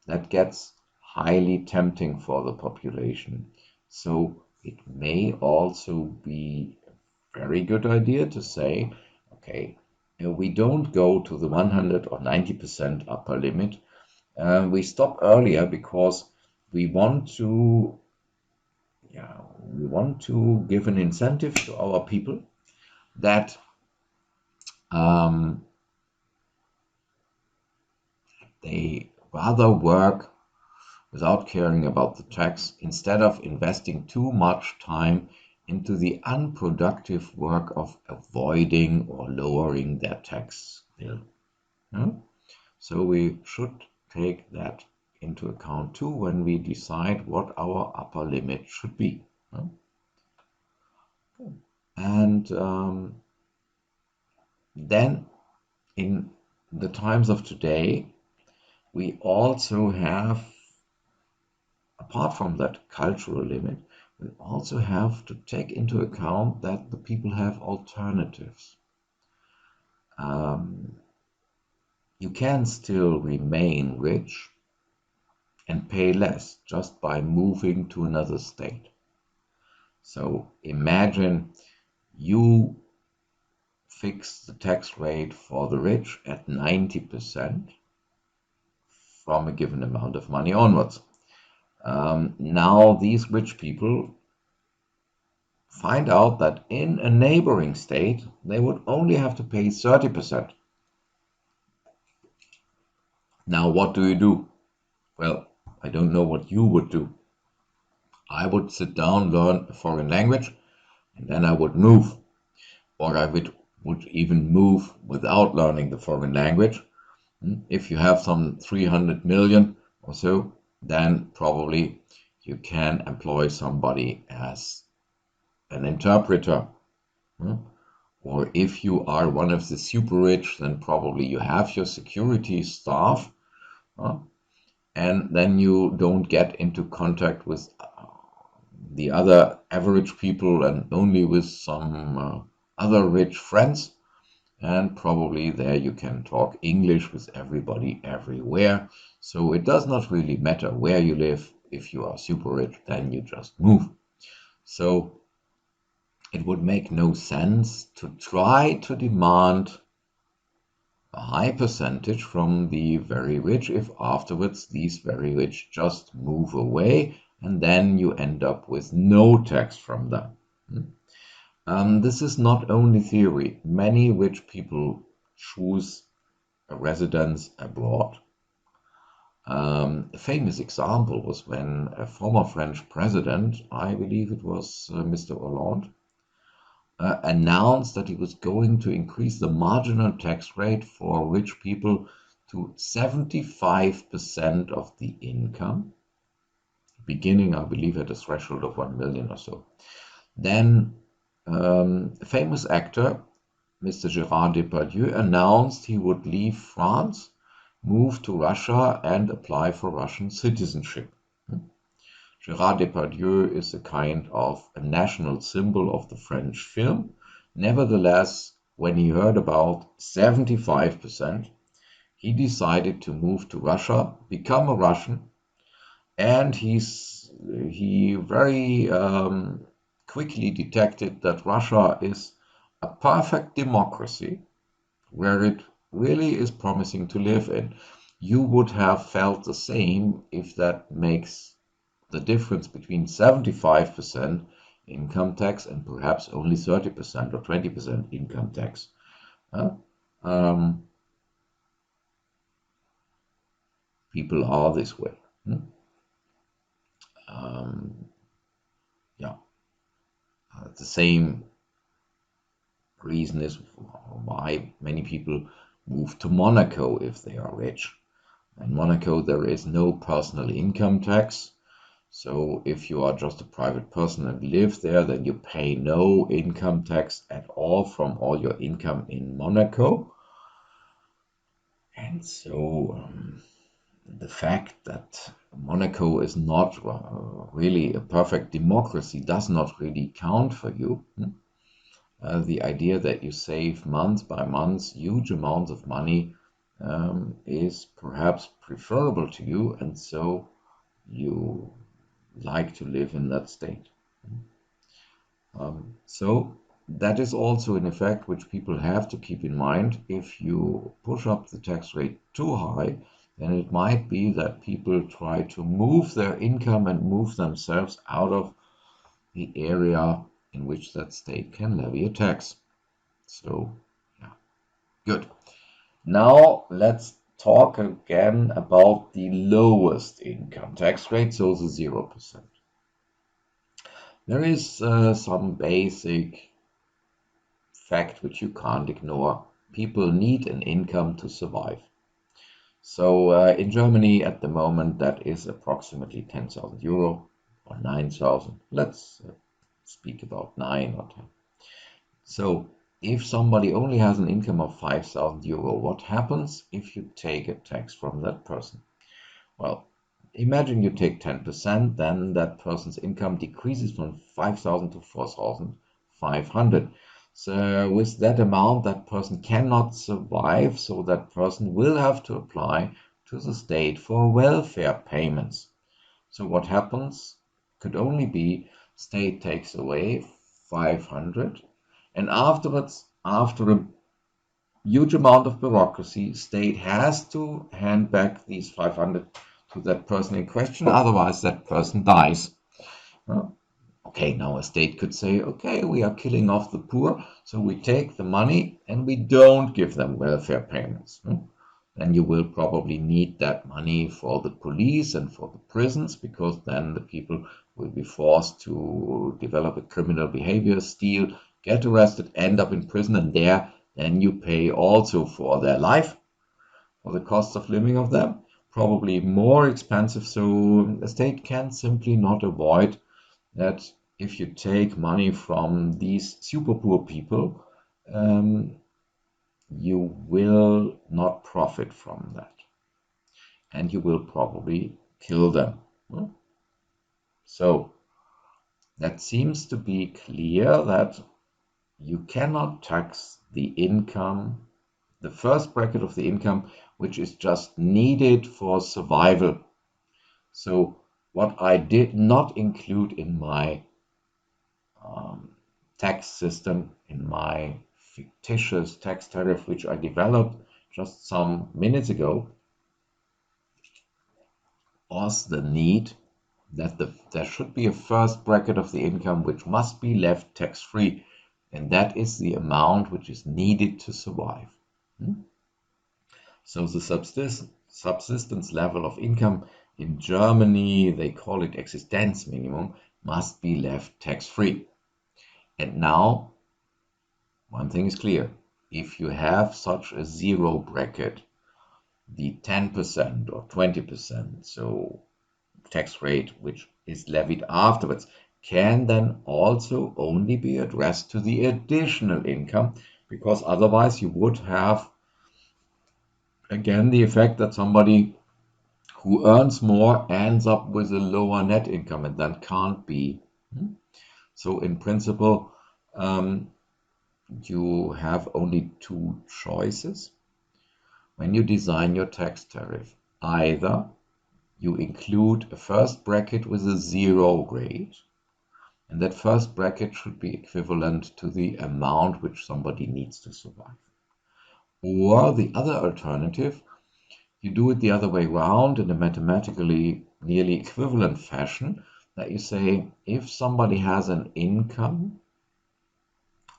that gets highly tempting for the population. So it may also be a very good idea to say, okay, we don't go to the 100 or 90% upper limit. We stop earlier because we want to give an incentive to our people that they rather work without caring about the tax instead of investing too much time into the unproductive work of avoiding or lowering their tax bill. So we should take that into account too when we decide what our upper limit should be. And then in the times of today, we also have, apart from that cultural limit, we also have to take into account that the people have alternatives. You can still remain rich and pay less just by moving to another state. So imagine you fix the tax rate for the rich at 90% from a given amount of money onwards. Now these rich people find out that in a neighboring state they would only have to pay 30%. Now what do you do? Well, I don't know what you would do. I would sit down, learn a foreign language, and then I would move. Or I would even move without learning the foreign language. If you have some 300 million or so, then probably you can employ somebody as an interpreter. Or if you are one of the super rich, then probably you have your security staff, and then you don't get into contact with the other average people and only with some other rich friends. And probably there you can talk English with everybody everywhere. So it does not really matter where you live. If you are super rich, then you just move. So it would make no sense to try to demand a high percentage from the very rich if afterwards these very rich just move away and then you end up with no tax from them. This is not only theory. Many rich people choose a residence abroad. A famous example was when a former French president, I believe it was Mr. Hollande, announced that he was going to increase the marginal tax rate for rich people to 75% of the income, beginning, I believe, at a threshold of 1 million or so. Then a famous actor, Mr. Gérard Depardieu, announced he would leave France, move to Russia, and apply for Russian citizenship. Gérard Depardieu is a kind of a national symbol of the French film. Nevertheless, when he heard about 75%, he decided to move to Russia, become a Russian, and he very quickly detected that Russia is a perfect democracy where it really is promising to live in. You would have felt the same if that makes the difference between 75% income tax and perhaps only 30% or 20% income tax. People are this way. The same reason is why many people move to Monaco if they are rich. In Monaco, there is no personal income tax. So if you are just a private person and live there, then you pay no income tax at all from all your income in Monaco. And so the fact that Monaco is not really a perfect democracy does not really count for you. The idea that you save month by month huge amounts of money is perhaps preferable to you, and so you like to live in that state. So that is also an effect which people have to keep in mind. If you push up the tax rate too high, then it might be that people try to move their income and move themselves out of the area in which that state can levy a tax. So, yeah, good. Now let's talk again about the lowest income tax rate, so the 0%. There is some basic fact which you can't ignore. People need an income to survive. So in Germany at the moment, that is approximately 10,000 euro or 9,000. Let's speak about 9 or 10. So if somebody only has an income of 5,000 euro, what happens if you take a tax from that person? Well, imagine you take 10%, then that person's income decreases from 5,000 to 4,500. So with that amount, that person cannot survive, so that person will have to apply to the state for welfare payments. So what happens could only be state takes away 500, and afterwards, after a huge amount of bureaucracy, state has to hand back these 500 to that person in question, otherwise that person dies. Well, okay, now a state could say, okay, we are killing off the poor, so we take the money and we don't give them welfare payments. Then you will probably need that money for the police and for the prisons, because then the people will be forced to develop a criminal behavior, steal, get arrested, end up in prison, and there then you pay also for their life, for the cost of living of them, probably more expensive. So the state can simply not avoid that if you take money from these super poor people, you will not profit from that, and you will probably kill them. So that seems to be clear that you cannot tax the income, the first bracket of the income, which is just needed for survival. So what I did not include in my tax system, in my fictitious tax tariff, which I developed just some minutes ago, was the need that there should be a first bracket of the income which must be left tax-free, and that is the amount which is needed to survive. So the subsistence level of income in Germany, they call it Existenzminimum, must be left tax-free. And now, one thing is clear. If you have such a zero bracket, the 10% or 20%, so tax rate which is levied afterwards, can then also only be addressed to the additional income, because otherwise you would have again the effect that somebody who earns more ends up with a lower net income, and that can't be. So in principle, you have only two choices when you design your tax tariff. Either you include a first bracket with a zero grade, and that first bracket should be equivalent to the amount which somebody needs to survive. Or the other alternative, you do it the other way around in a mathematically nearly equivalent fashion, that you say if somebody has an income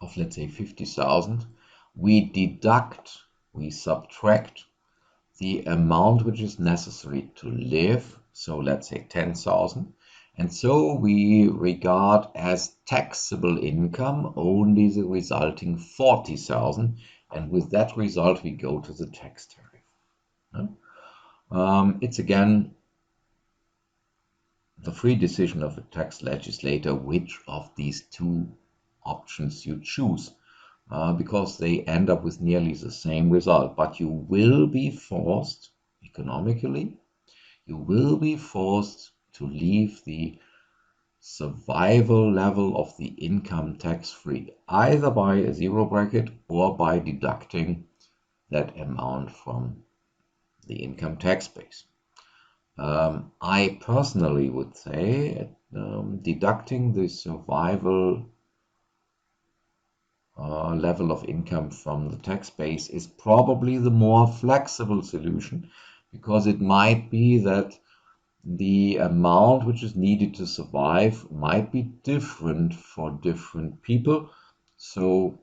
of, let's say, 50,000, we subtract the amount which is necessary to live, so let's say 10,000, and so we regard as taxable income only the resulting 40,000, and with that result we go to the tax tariff. It's again the free decision of the tax legislator which of these two options you choose, because they end up with nearly the same result. But you will be forced, economically, you will be forced to leave the survival level of the income tax-free, either by a zero bracket or by deducting that amount from the income tax base. I personally would say deducting the survival level of income from the tax base is probably the more flexible solution, because it might be that the amount which is needed to survive might be different for different people. So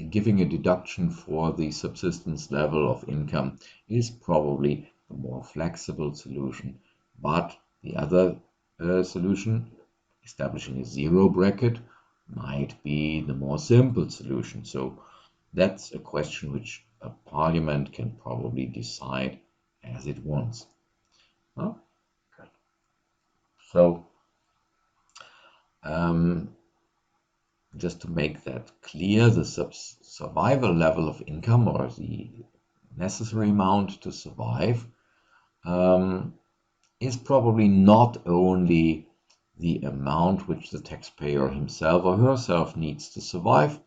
giving a deduction for the subsistence level of income is probably the more flexible solution. But the other solution, establishing a zero bracket, might be the more simple solution. So that's a question which a parliament can probably decide as it wants. Huh? So, just to make that clear, the survival level of income, or the necessary amount to survive, is probably not only the amount which the taxpayer himself or herself needs to survive,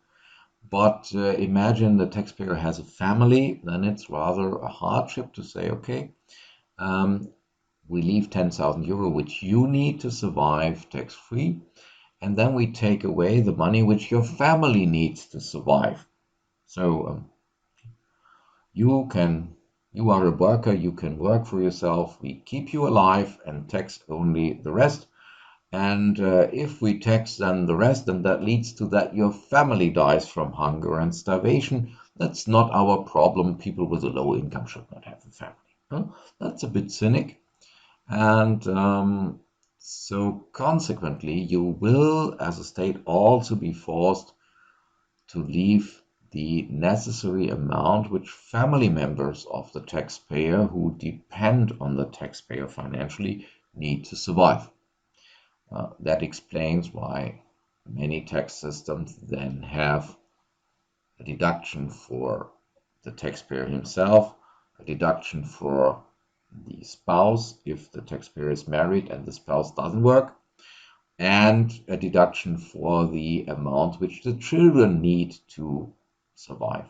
but imagine the taxpayer has a family, then it's rather a hardship to say, okay, we leave 10,000 euro which you need to survive tax-free, and then we take away the money which your family needs to survive. So you are a worker, you can work for yourself, we keep you alive and tax only the rest. And if we tax then the rest, and that leads to that your family dies from hunger and starvation, that's not our problem. People with a low income should not have a family. Huh? That's a bit cynic. And so consequently, you will, as a state, also be forced to leave the necessary amount which family members of the taxpayer who depend on the taxpayer financially need to survive. That explains why many tax systems then have a deduction for the taxpayer himself, a deduction for the spouse if the taxpayer is married and the spouse doesn't work, and a deduction for the amount which the children need to survive.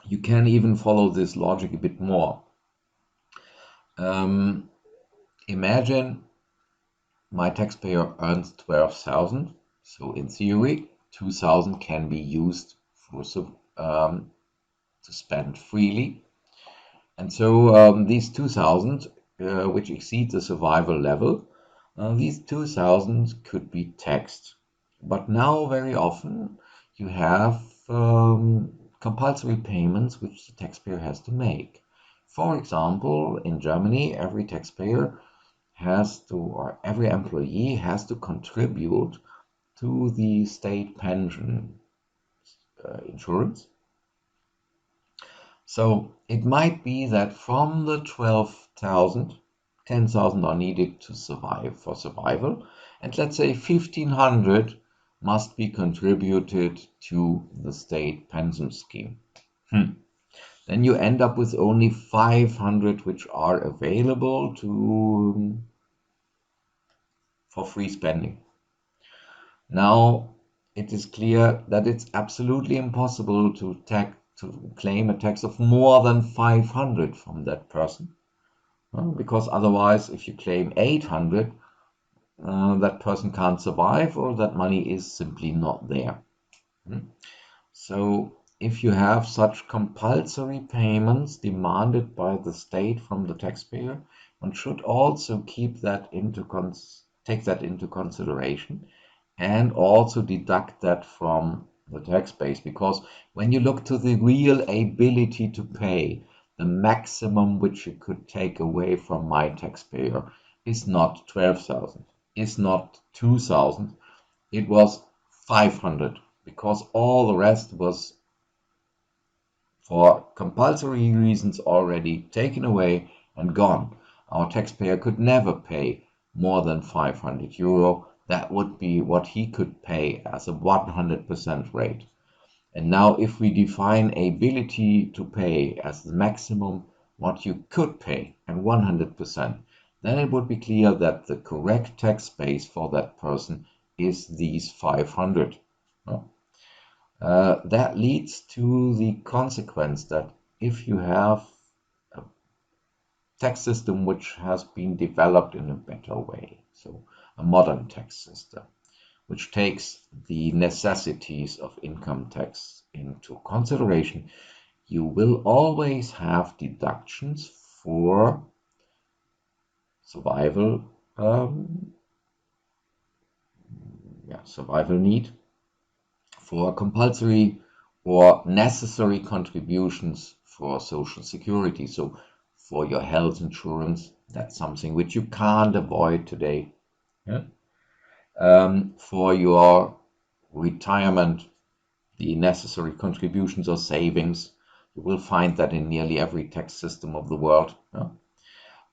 You can even follow this logic a bit more. Imagine my taxpayer earns 12,000, so in theory 2,000 can be used for to spend freely, and so these 2,000 which exceed the survival level, these 2,000 could be taxed. But now very often you have compulsory payments which the taxpayer has to make. For example, in Germany, every taxpayer has to, or every employee has to contribute to the state pension insurance. So it might be that from the 12,000, 10,000 are needed to survive for survival, and let's say 1,500 must be contributed to the state pension scheme. Then you end up with only 500 which are available for free spending. Now it is clear that it's absolutely impossible to claim a tax of more than 500 from that person, because otherwise if you claim 800, that person can't survive, or that money is simply not there. So if you have such compulsory payments demanded by the state from the taxpayer, one should also take that into consideration, and also deduct that from the tax base, because when you look to the real ability to pay, the maximum which you could take away from my taxpayer is not 12,000, is not 2,000, it was 500, because all the rest was for compulsory reasons already taken away and gone. Our taxpayer could never pay more than 500 euro. That would be what he could pay as a 100% rate. And now if we define ability to pay as the maximum what you could pay and 100%, then it would be clear that the correct tax base for that person is these 500. That leads to the consequence that if you have a tax system which has been developed in a better way, so a modern tax system, which takes the necessities of income tax into consideration, you will always have deductions for survival, survival need, for compulsory or necessary contributions for social security. So for your health insurance, that's something which you can't avoid today. For your retirement, the necessary contributions or savings. You will find that in nearly every tax system of the world. Yeah?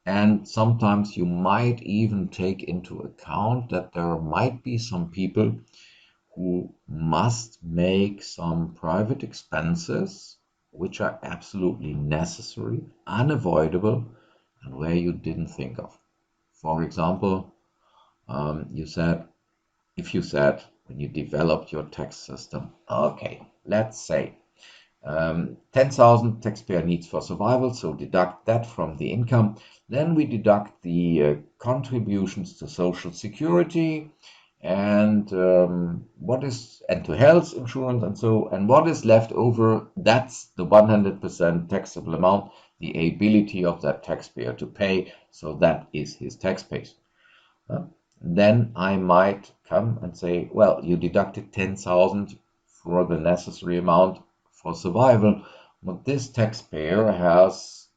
And sometimes you might even take into account that there might be some people who must make some private expenses which are absolutely necessary, unavoidable, and where you didn't think of. For example, you said, if you said when you developed your tax system, okay, let's say 10,000 taxpayer needs for survival, so deduct that from the income. Then we deduct the contributions to Social Security and and to health insurance and what is left over, that's the 100% taxable amount, the ability of that taxpayer to pay, so that is his tax base. Then I might come and say, well, you deducted 10,000 for the necessary amount for survival, but this taxpayer has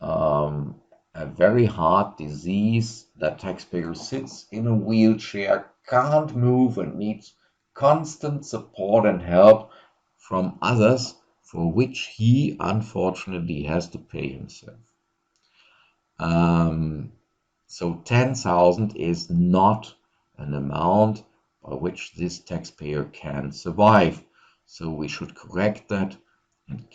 a very hard disease. That taxpayer sits in a wheelchair, can't move, and needs constant support and help from others, for which he unfortunately has to pay himself. So 10,000 is not an amount by which this taxpayer can survive. So we should correct that and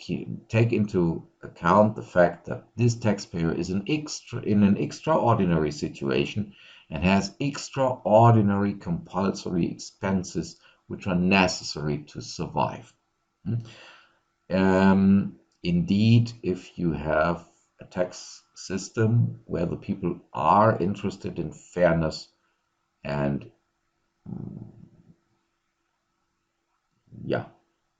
take into account the fact that this taxpayer is in an extraordinary situation and has extraordinary compulsory expenses which are necessary to survive. Indeed, if you have a tax system where the people are interested in fairness and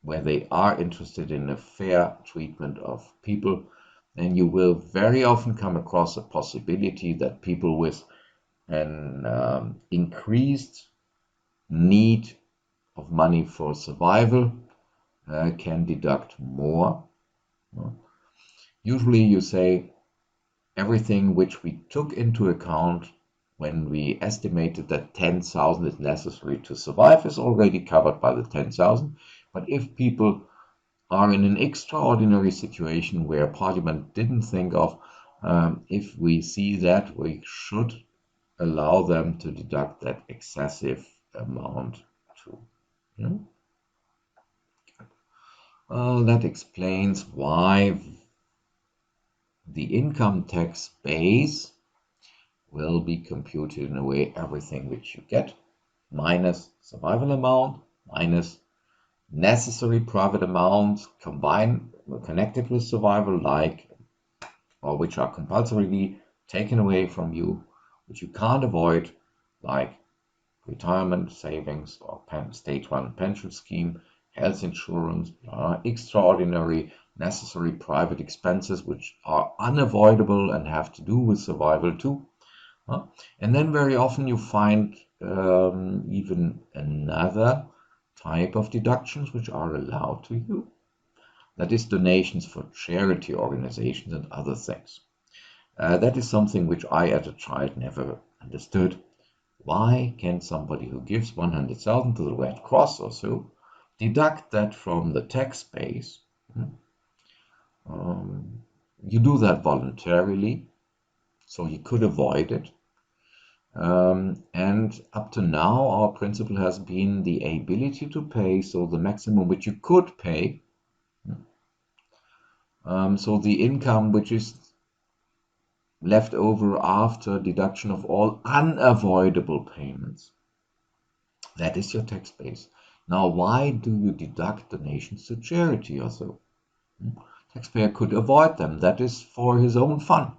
where they are interested in a fair treatment of people, then you will very often come across a possibility that people with an increased need of money for survival can deduct more. Usually you say everything which we took into account when we estimated that 10,000 is necessary to survive is already covered by the 10,000. But if people are in an extraordinary situation where Parliament didn't think of, if we see that, we should allow them to deduct that excessive amount too. That explains why the income tax base will be computed in a way everything which you get minus survival amount minus necessary private amounts combined connected with survival, or which are compulsorily taken away from you, which you can't avoid, like retirement savings or state-run pension scheme, health insurance, extraordinary necessary private expenses which are unavoidable and have to do with survival too. And then very often you find even another type of deductions which are allowed to you. That is donations for charity organizations and other things. That is something which I as a child never understood. Why can somebody who gives 100,000 to the Red Cross or so deduct that from the tax base? You do that voluntarily, so you could avoid it. And up to now, our principle has been the ability to pay, so the maximum which you could pay. So the income which is left over after deduction of all unavoidable payments. That is your tax base. Now, why do you deduct donations to charity or so? Taxpayer could avoid them. That is for his own fun.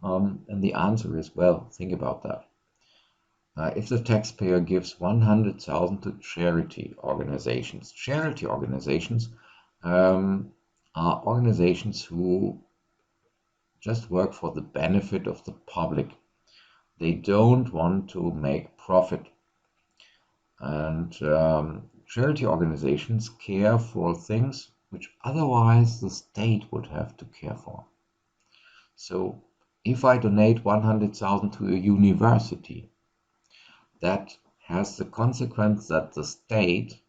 And the answer is, well, think about that. If the taxpayer gives 100,000 to charity organizations are organizations who just work for the benefit of the public. They don't want to make profit. And charity organizations care for things which otherwise the state would have to care for. So if I donate 100,000 to a university, that has the consequence that the state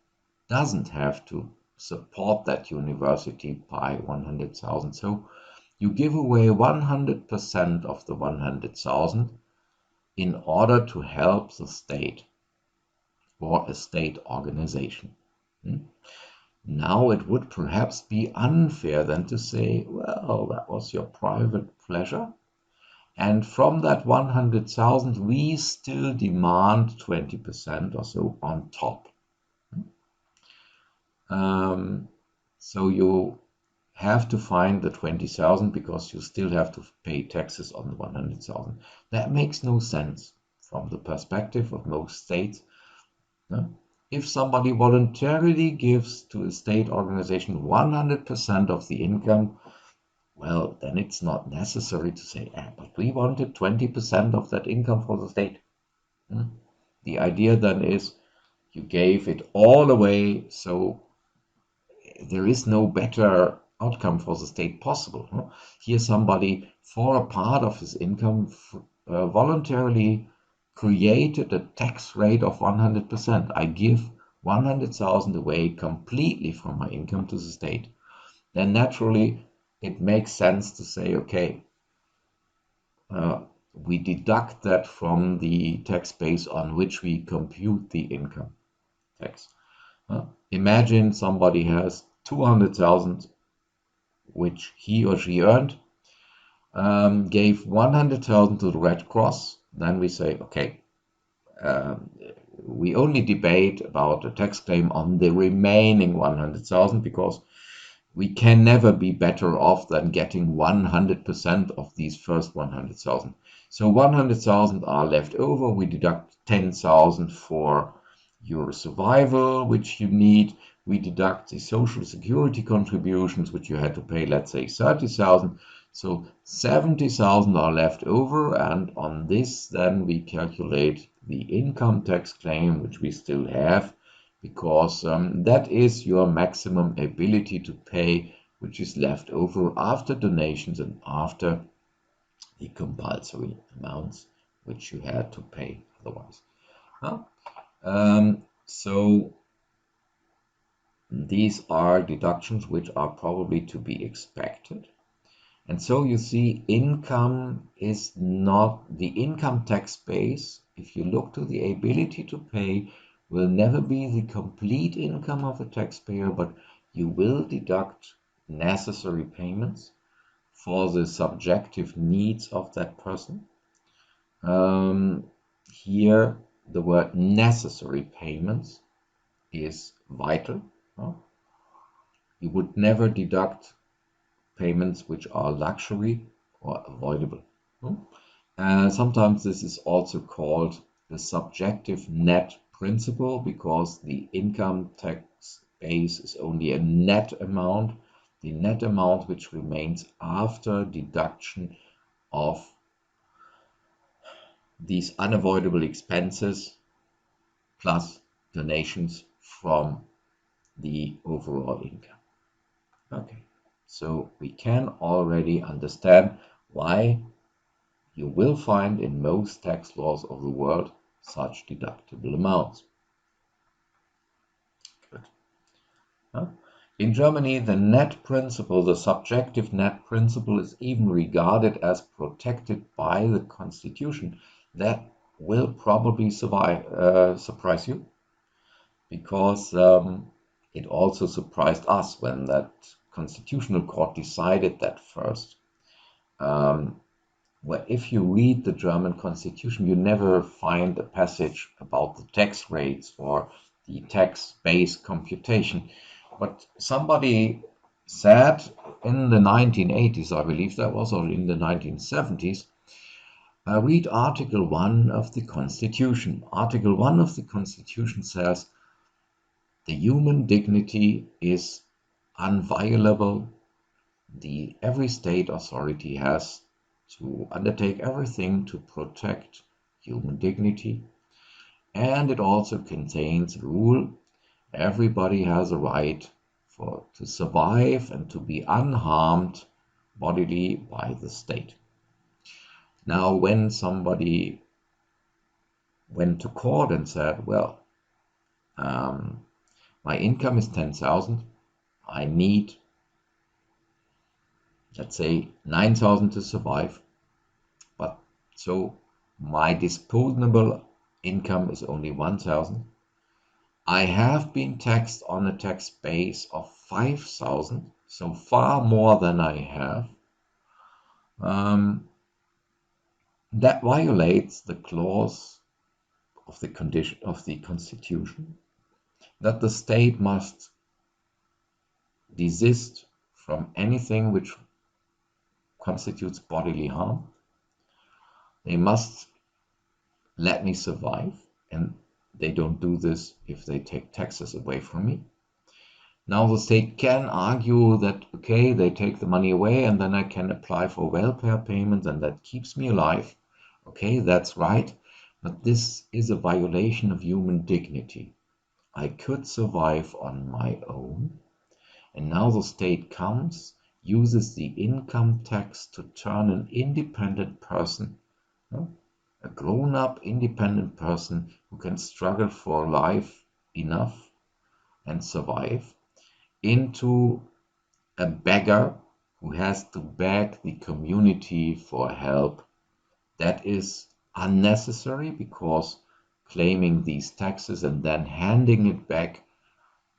doesn't have to support that university by 100,000. So you give away 100% of the 100,000 in order to help the state or a state organization. Now it would perhaps be unfair then to say, well, that was your private pleasure, and from that 100,000 we still demand 20% or so on top. So you have to find the 20,000 because you still have to pay taxes on the 100,000. That makes no sense from the perspective of most states. If somebody voluntarily gives to a state organization 100% of the income, well, then it's not necessary to say, but we wanted 20% of that income for the state. The idea then is you gave it all away, so there is no better outcome for the state possible. Here somebody, for a part of his income, voluntarily created a tax rate of 100%. I give 100,000 away completely from my income to the state. Then naturally it makes sense to say, okay, we deduct that from the tax base on which we compute the income tax. Imagine somebody has 200,000 which he or she earned, gave 100,000 to the Red Cross. Then we say, okay, we only debate about a tax claim on the remaining 100,000 because we can never be better off than getting 100% of these first 100,000. So 100,000 are left over. We deduct 10,000 for your survival, which you need. We deduct the social security contributions, which you had to pay, let's say 30,000. So 70,000 are left over, and on this then we calculate the income tax claim, which we still have, because that is your maximum ability to pay, which is left over after donations and after the compulsory amounts which you had to pay otherwise. So these are deductions which are probably to be expected. And so you see, income is not the income tax base. If you look to the ability to pay, will never be the complete income of a taxpayer, but you will deduct necessary payments for the subjective needs of that person. Here, the word necessary payments is vital. You would never deduct payments which are luxury or avoidable. Sometimes this is also called the subjective net principle, because the income tax base is only a net amount, the net amount which remains after deduction of these unavoidable expenses plus donations from the overall income. Okay, so we can already understand why you will find in most tax laws of the world such deductible amounts. Good. In Germany, the net principle, the subjective net principle, is even regarded as protected by the Constitution. That will probably surprise you, because it also surprised us when that Constitutional Court decided that first. Well, if you read the German Constitution, you never find a passage about the tax rates or the tax base computation. But somebody said in the 1980s, I believe that was, or in the 1970s, read Article 1 of the Constitution. Article 1 of the Constitution says, the human dignity is inviolable. Every state authority has to undertake everything to protect human dignity. And it also contains a rule: everybody has a right to survive and to be unharmed bodily by the state. Now, when somebody went to court and said, well, My income is 10,000. I need, let's say, 9,000 to survive. But so my disposable income is only 1,000. I have been taxed on a tax base of 5,000, so far more than I have. That violates the clause of the condition of the Constitution that the state must desist from anything which constitutes bodily harm. They must let me survive, and they don't do this if they take taxes away from me. Now the state can argue that, okay, they take the money away and then I can apply for welfare payments and that keeps me alive. Okay, that's right, but this is a violation of human dignity. I could survive on my own, and now the state comes, uses the income tax to turn an independent person, a grown-up independent person who can struggle for life enough and survive, into a beggar who has to beg the community for help. That is unnecessary, because claiming these taxes and then handing it back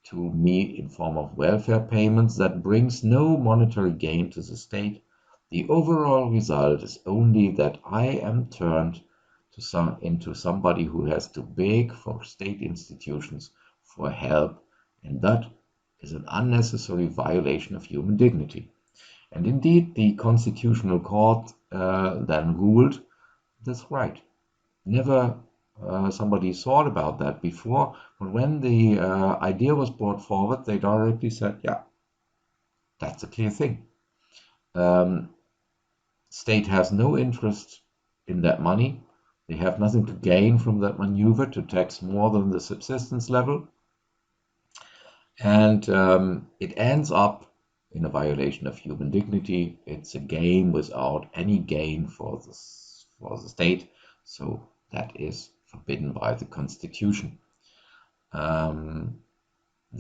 to me in form of welfare payments, that brings no monetary gain to the state. The overall result is only that I am turned into somebody who has to beg for state institutions for help, and that is an unnecessary violation of human dignity. And indeed, the Constitutional Court then ruled that's right. Never somebody thought about that before, but when the idea was brought forward, they directly said, yeah, that's a clear thing. State has no interest in that money. They have nothing to gain from that maneuver to tax more than the subsistence level. And it ends up in a violation of human dignity. It's a game without any gain for the state. So that is forbidden by the Constitution. The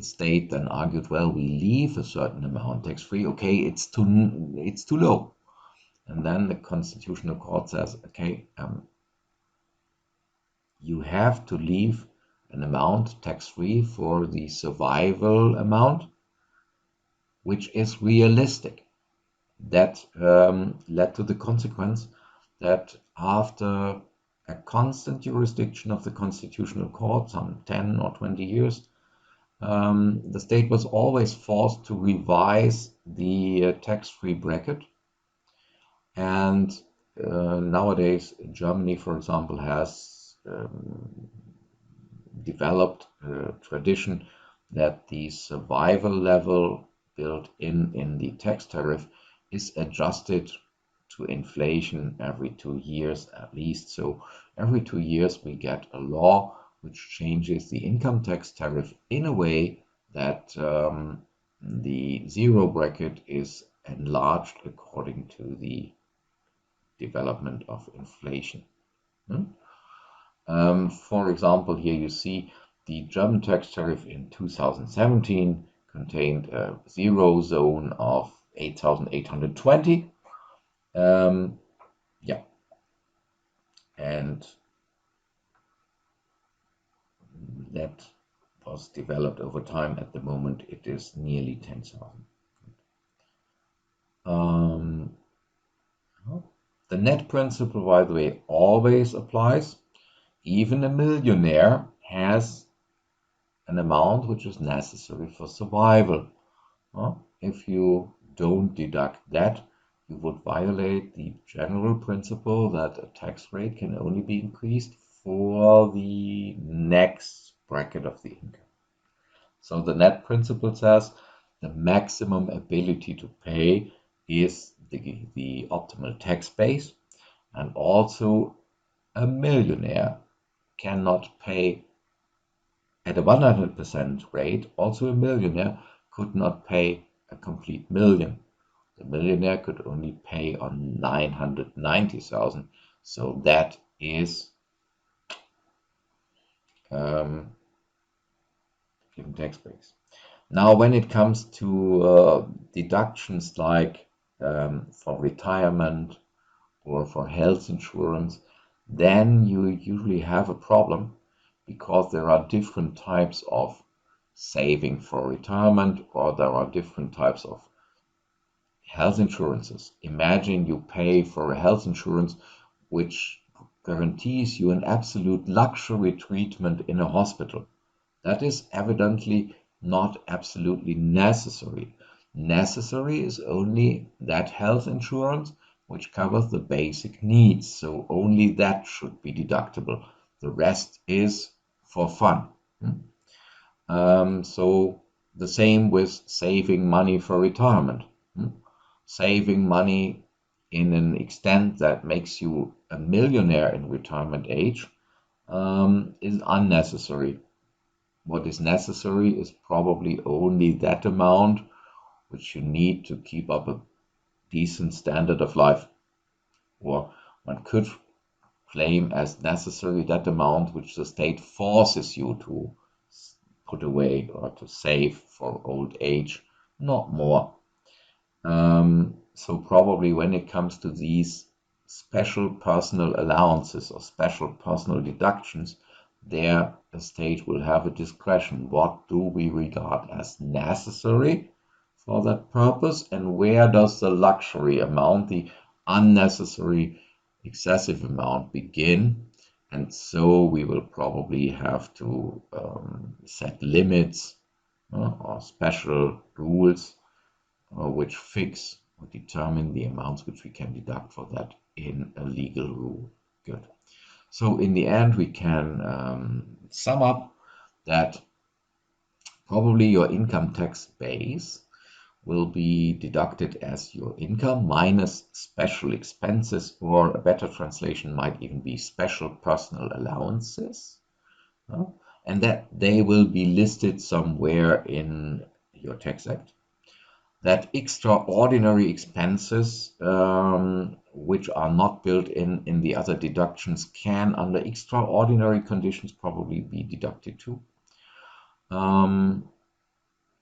state then argued, well, we leave a certain amount tax-free. Okay, it's too low. And then the Constitutional Court says, okay, you have to leave an amount tax-free for the survival amount, which is realistic. That led to the consequence that after a constant jurisdiction of the Constitutional Court, some 10 or 20 years, the state was always forced to revise the tax-free bracket. And nowadays, Germany, for example, has developed a tradition that the survival level built in the tax tariff is adjusted to inflation every 2 years at least. So every 2 years we get a law which changes the income tax tariff in a way that the zero bracket is enlarged according to the development of inflation. For example, here you see the German tax tariff in 2017 contained a zero zone of 8,820. Yeah, and that was developed over time. At the moment, it is nearly 10,000. The net principle, by the way, always applies. Even a millionaire has an amount which is necessary for survival. If you don't deduct that, you would violate the general principle that a tax rate can only be increased for the next bracket of the income. So the net principle says the maximum ability to pay is the optimal tax base, and also a millionaire cannot pay at a 100% rate. Also a millionaire could not pay a complete million. The millionaire could only pay on 990,000. So that is, give income tax base. Now, when it comes to deductions like for retirement or for health insurance, then you usually have a problem because there are different types of saving for retirement, or there are different types of health insurances. Imagine you pay for a health insurance which guarantees you an absolute luxury treatment in a hospital. That is evidently not absolutely necessary. Necessary is only that health insurance which covers the basic needs, so only that should be deductible. The rest is for fun. So the same with saving money for retirement. Saving money in an extent that makes you a millionaire in retirement age is unnecessary. What is necessary is probably only that amount which you need to keep up a decent standard of life. Or one could claim as necessary that amount which the state forces you to put away or to save for old age, not more. So probably when it comes to these special personal allowances or special personal deductions, there the state will have a discretion. What do we regard as necessary for that purpose, and where does the luxury amount, the unnecessary excessive amount, begin? And so we will probably have to set limits or special rules which fix or determine the amounts which we can deduct for that in a legal rule. Good. So in the end, we can sum up that probably your income tax base will be deducted as your income minus special expenses, or a better translation might even be special personal allowances, and that they will be listed somewhere in your tax act. That extraordinary expenses which are not built in the other deductions can, under extraordinary conditions, probably be deducted too.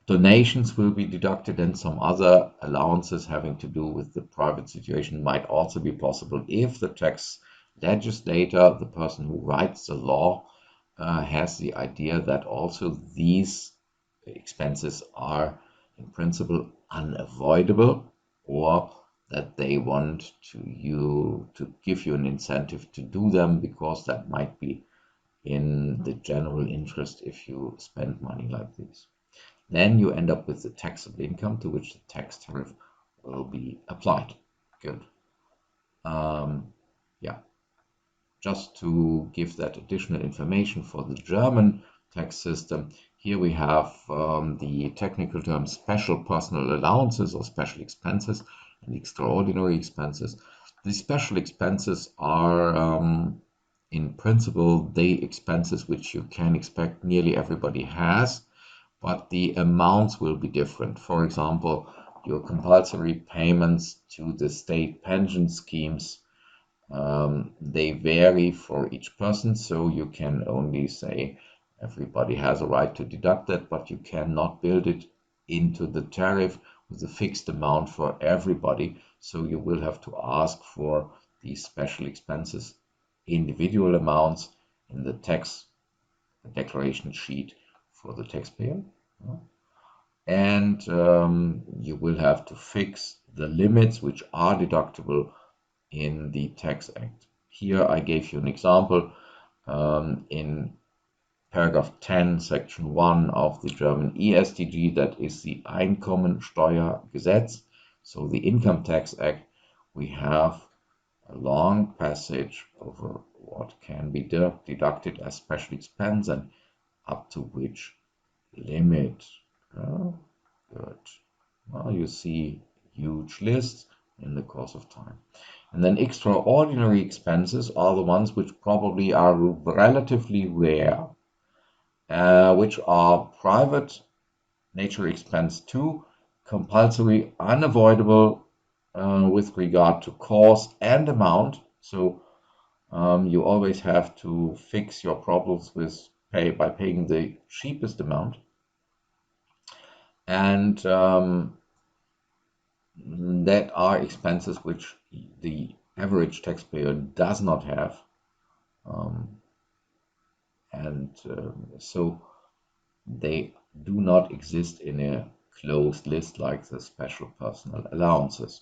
Donations will be deducted, and some other allowances having to do with the private situation might also be possible if the tax legislator, the person who writes the law, has the idea that also these expenses are in principle unavoidable, or that they want to give you an incentive to do them because that might be in the general interest if you spend money like this. Then you end up with the taxable income to which the tax tariff will be applied. Good. Yeah. Just to give that additional information for the German tax system, here we have the technical term special personal allowances or special expenses and extraordinary expenses. The special expenses are in principle the expenses which you can expect nearly everybody has, but the amounts will be different. For example, your compulsory payments to the state pension schemes, they vary for each person, so you can only say everybody has a right to deduct that, but you cannot build it into the tariff with a fixed amount for everybody. So you will have to ask for these special expenses, individual amounts, in the tax declaration sheet for the taxpayer. And you will have to fix the limits which are deductible in the Tax Act. Here I gave you an example in paragraph 10, section 1 of the German EStG, that is the Einkommensteuergesetz, so the Income Tax Act. We have a long passage over what can be deducted as special expense and up to which limit. Good. Well, you see huge lists in the course of time. And then extraordinary expenses are the ones which probably are relatively rare, which are private nature expense 2, compulsory, unavoidable with regard to cost and amount. So you always have to fix your problems by paying the cheapest amount. and that are expenses which the average taxpayer does not have. Um, so they do not exist in a closed list like the special personal allowances.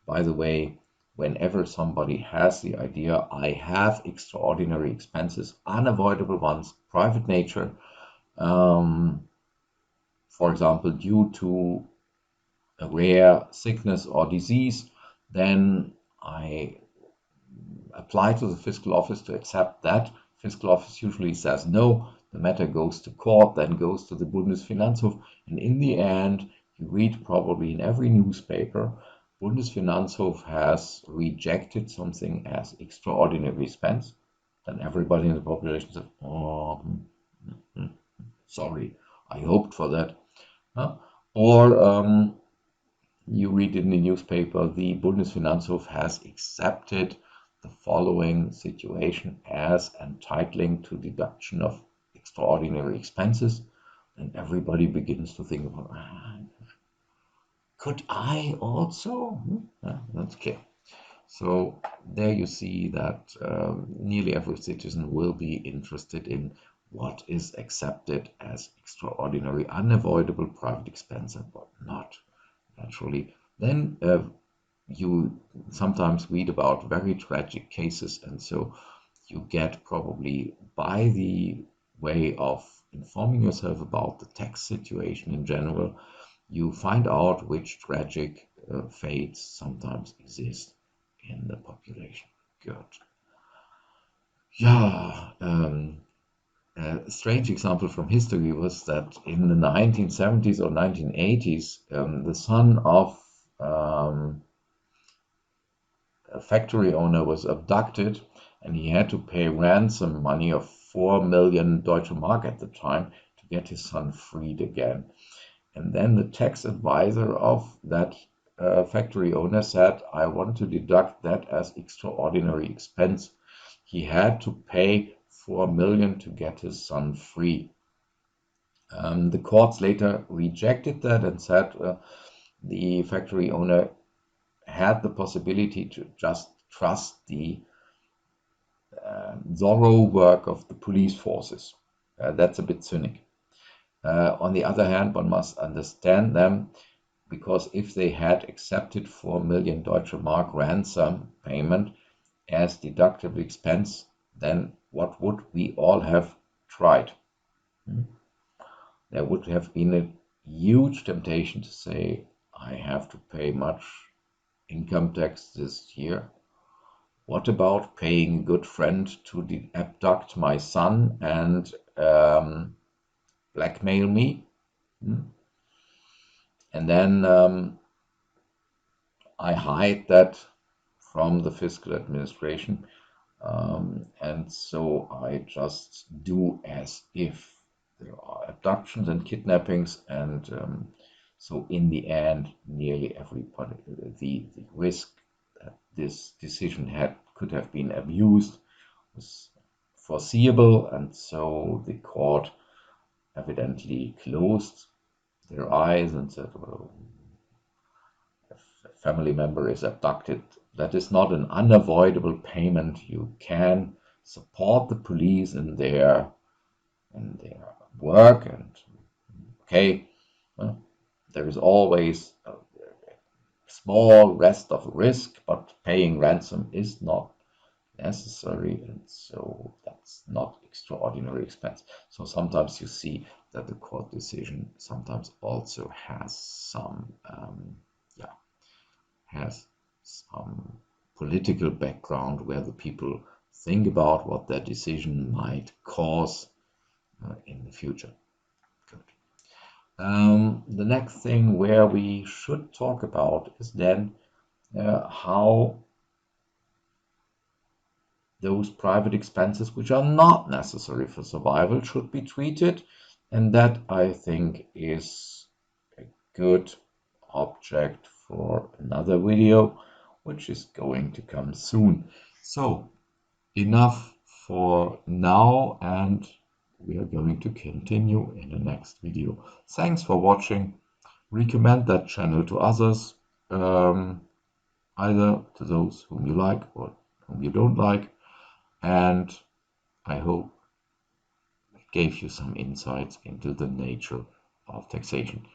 By the way, whenever somebody has the idea, I have extraordinary expenses, unavoidable ones, private nature, um, for example, due to a rare sickness or disease, then I apply to the fiscal office to accept that. Fiscal office usually says no, the matter goes to court, then goes to the Bundesfinanzhof, and in the end, you read probably in every newspaper, Bundesfinanzhof has rejected something as extraordinary expense. Then everybody in the population says, oh, sorry, I hoped for that. Huh? Or you read in the newspaper, the Bundesfinanzhof has accepted the following situation as entitling to deduction of extraordinary expenses, and everybody begins to think about, could I also? Yeah, that's okay. So there you see that nearly every citizen will be interested in what is accepted as extraordinary, unavoidable private expense and what not, naturally. Then you sometimes read about very tragic cases, and so you get probably by the way of informing yourself about the tax situation in general, you find out which tragic fates sometimes exist in the population. Good. Yeah, a strange example from history was that in the 1970s or 1980s, the son of a factory owner was abducted, and he had to pay ransom money of 4 million Deutsche Mark at the time to get his son freed again. And then the tax advisor of that factory owner said, I want to deduct that as extraordinary expense. He had to pay 4 million to get his son free. The courts later rejected that and said the factory owner had the possibility to just trust the thorough work of the police forces. That's a bit cynic. On the other hand, one must understand them, because if they had accepted 4 million Deutsche Mark ransom payment as deductible expense, then what would we all have tried? There would have been a huge temptation to say, I have to pay much income tax this year. What about paying a good friend to abduct my son and blackmail me? And then I hide that from the fiscal administration. And so I just do as if there are abductions and kidnappings, and so in the end, nearly everybody, the risk that this decision could have been abused was foreseeable, and so the court evidently closed their eyes and said, well, if a family member is abducted, that is not an unavoidable payment. You can support the police in their work, and okay, well, there is always a small rest of risk, but paying ransom is not necessary, and so that's not extraordinary expense. So sometimes you see that the court decision sometimes also has some has some political background where the people think about what their decision might cause in the future. Good. The next thing where we should talk about is then how those private expenses which are not necessary for survival should be treated, and that I think is a good object for another video which is going to come soon. So enough for now, and we are going to continue in the next video. Thanks for watching. recommend that channel to others, either to those whom you like or whom you don't like. And I hope it gave you some insights into the nature of taxation.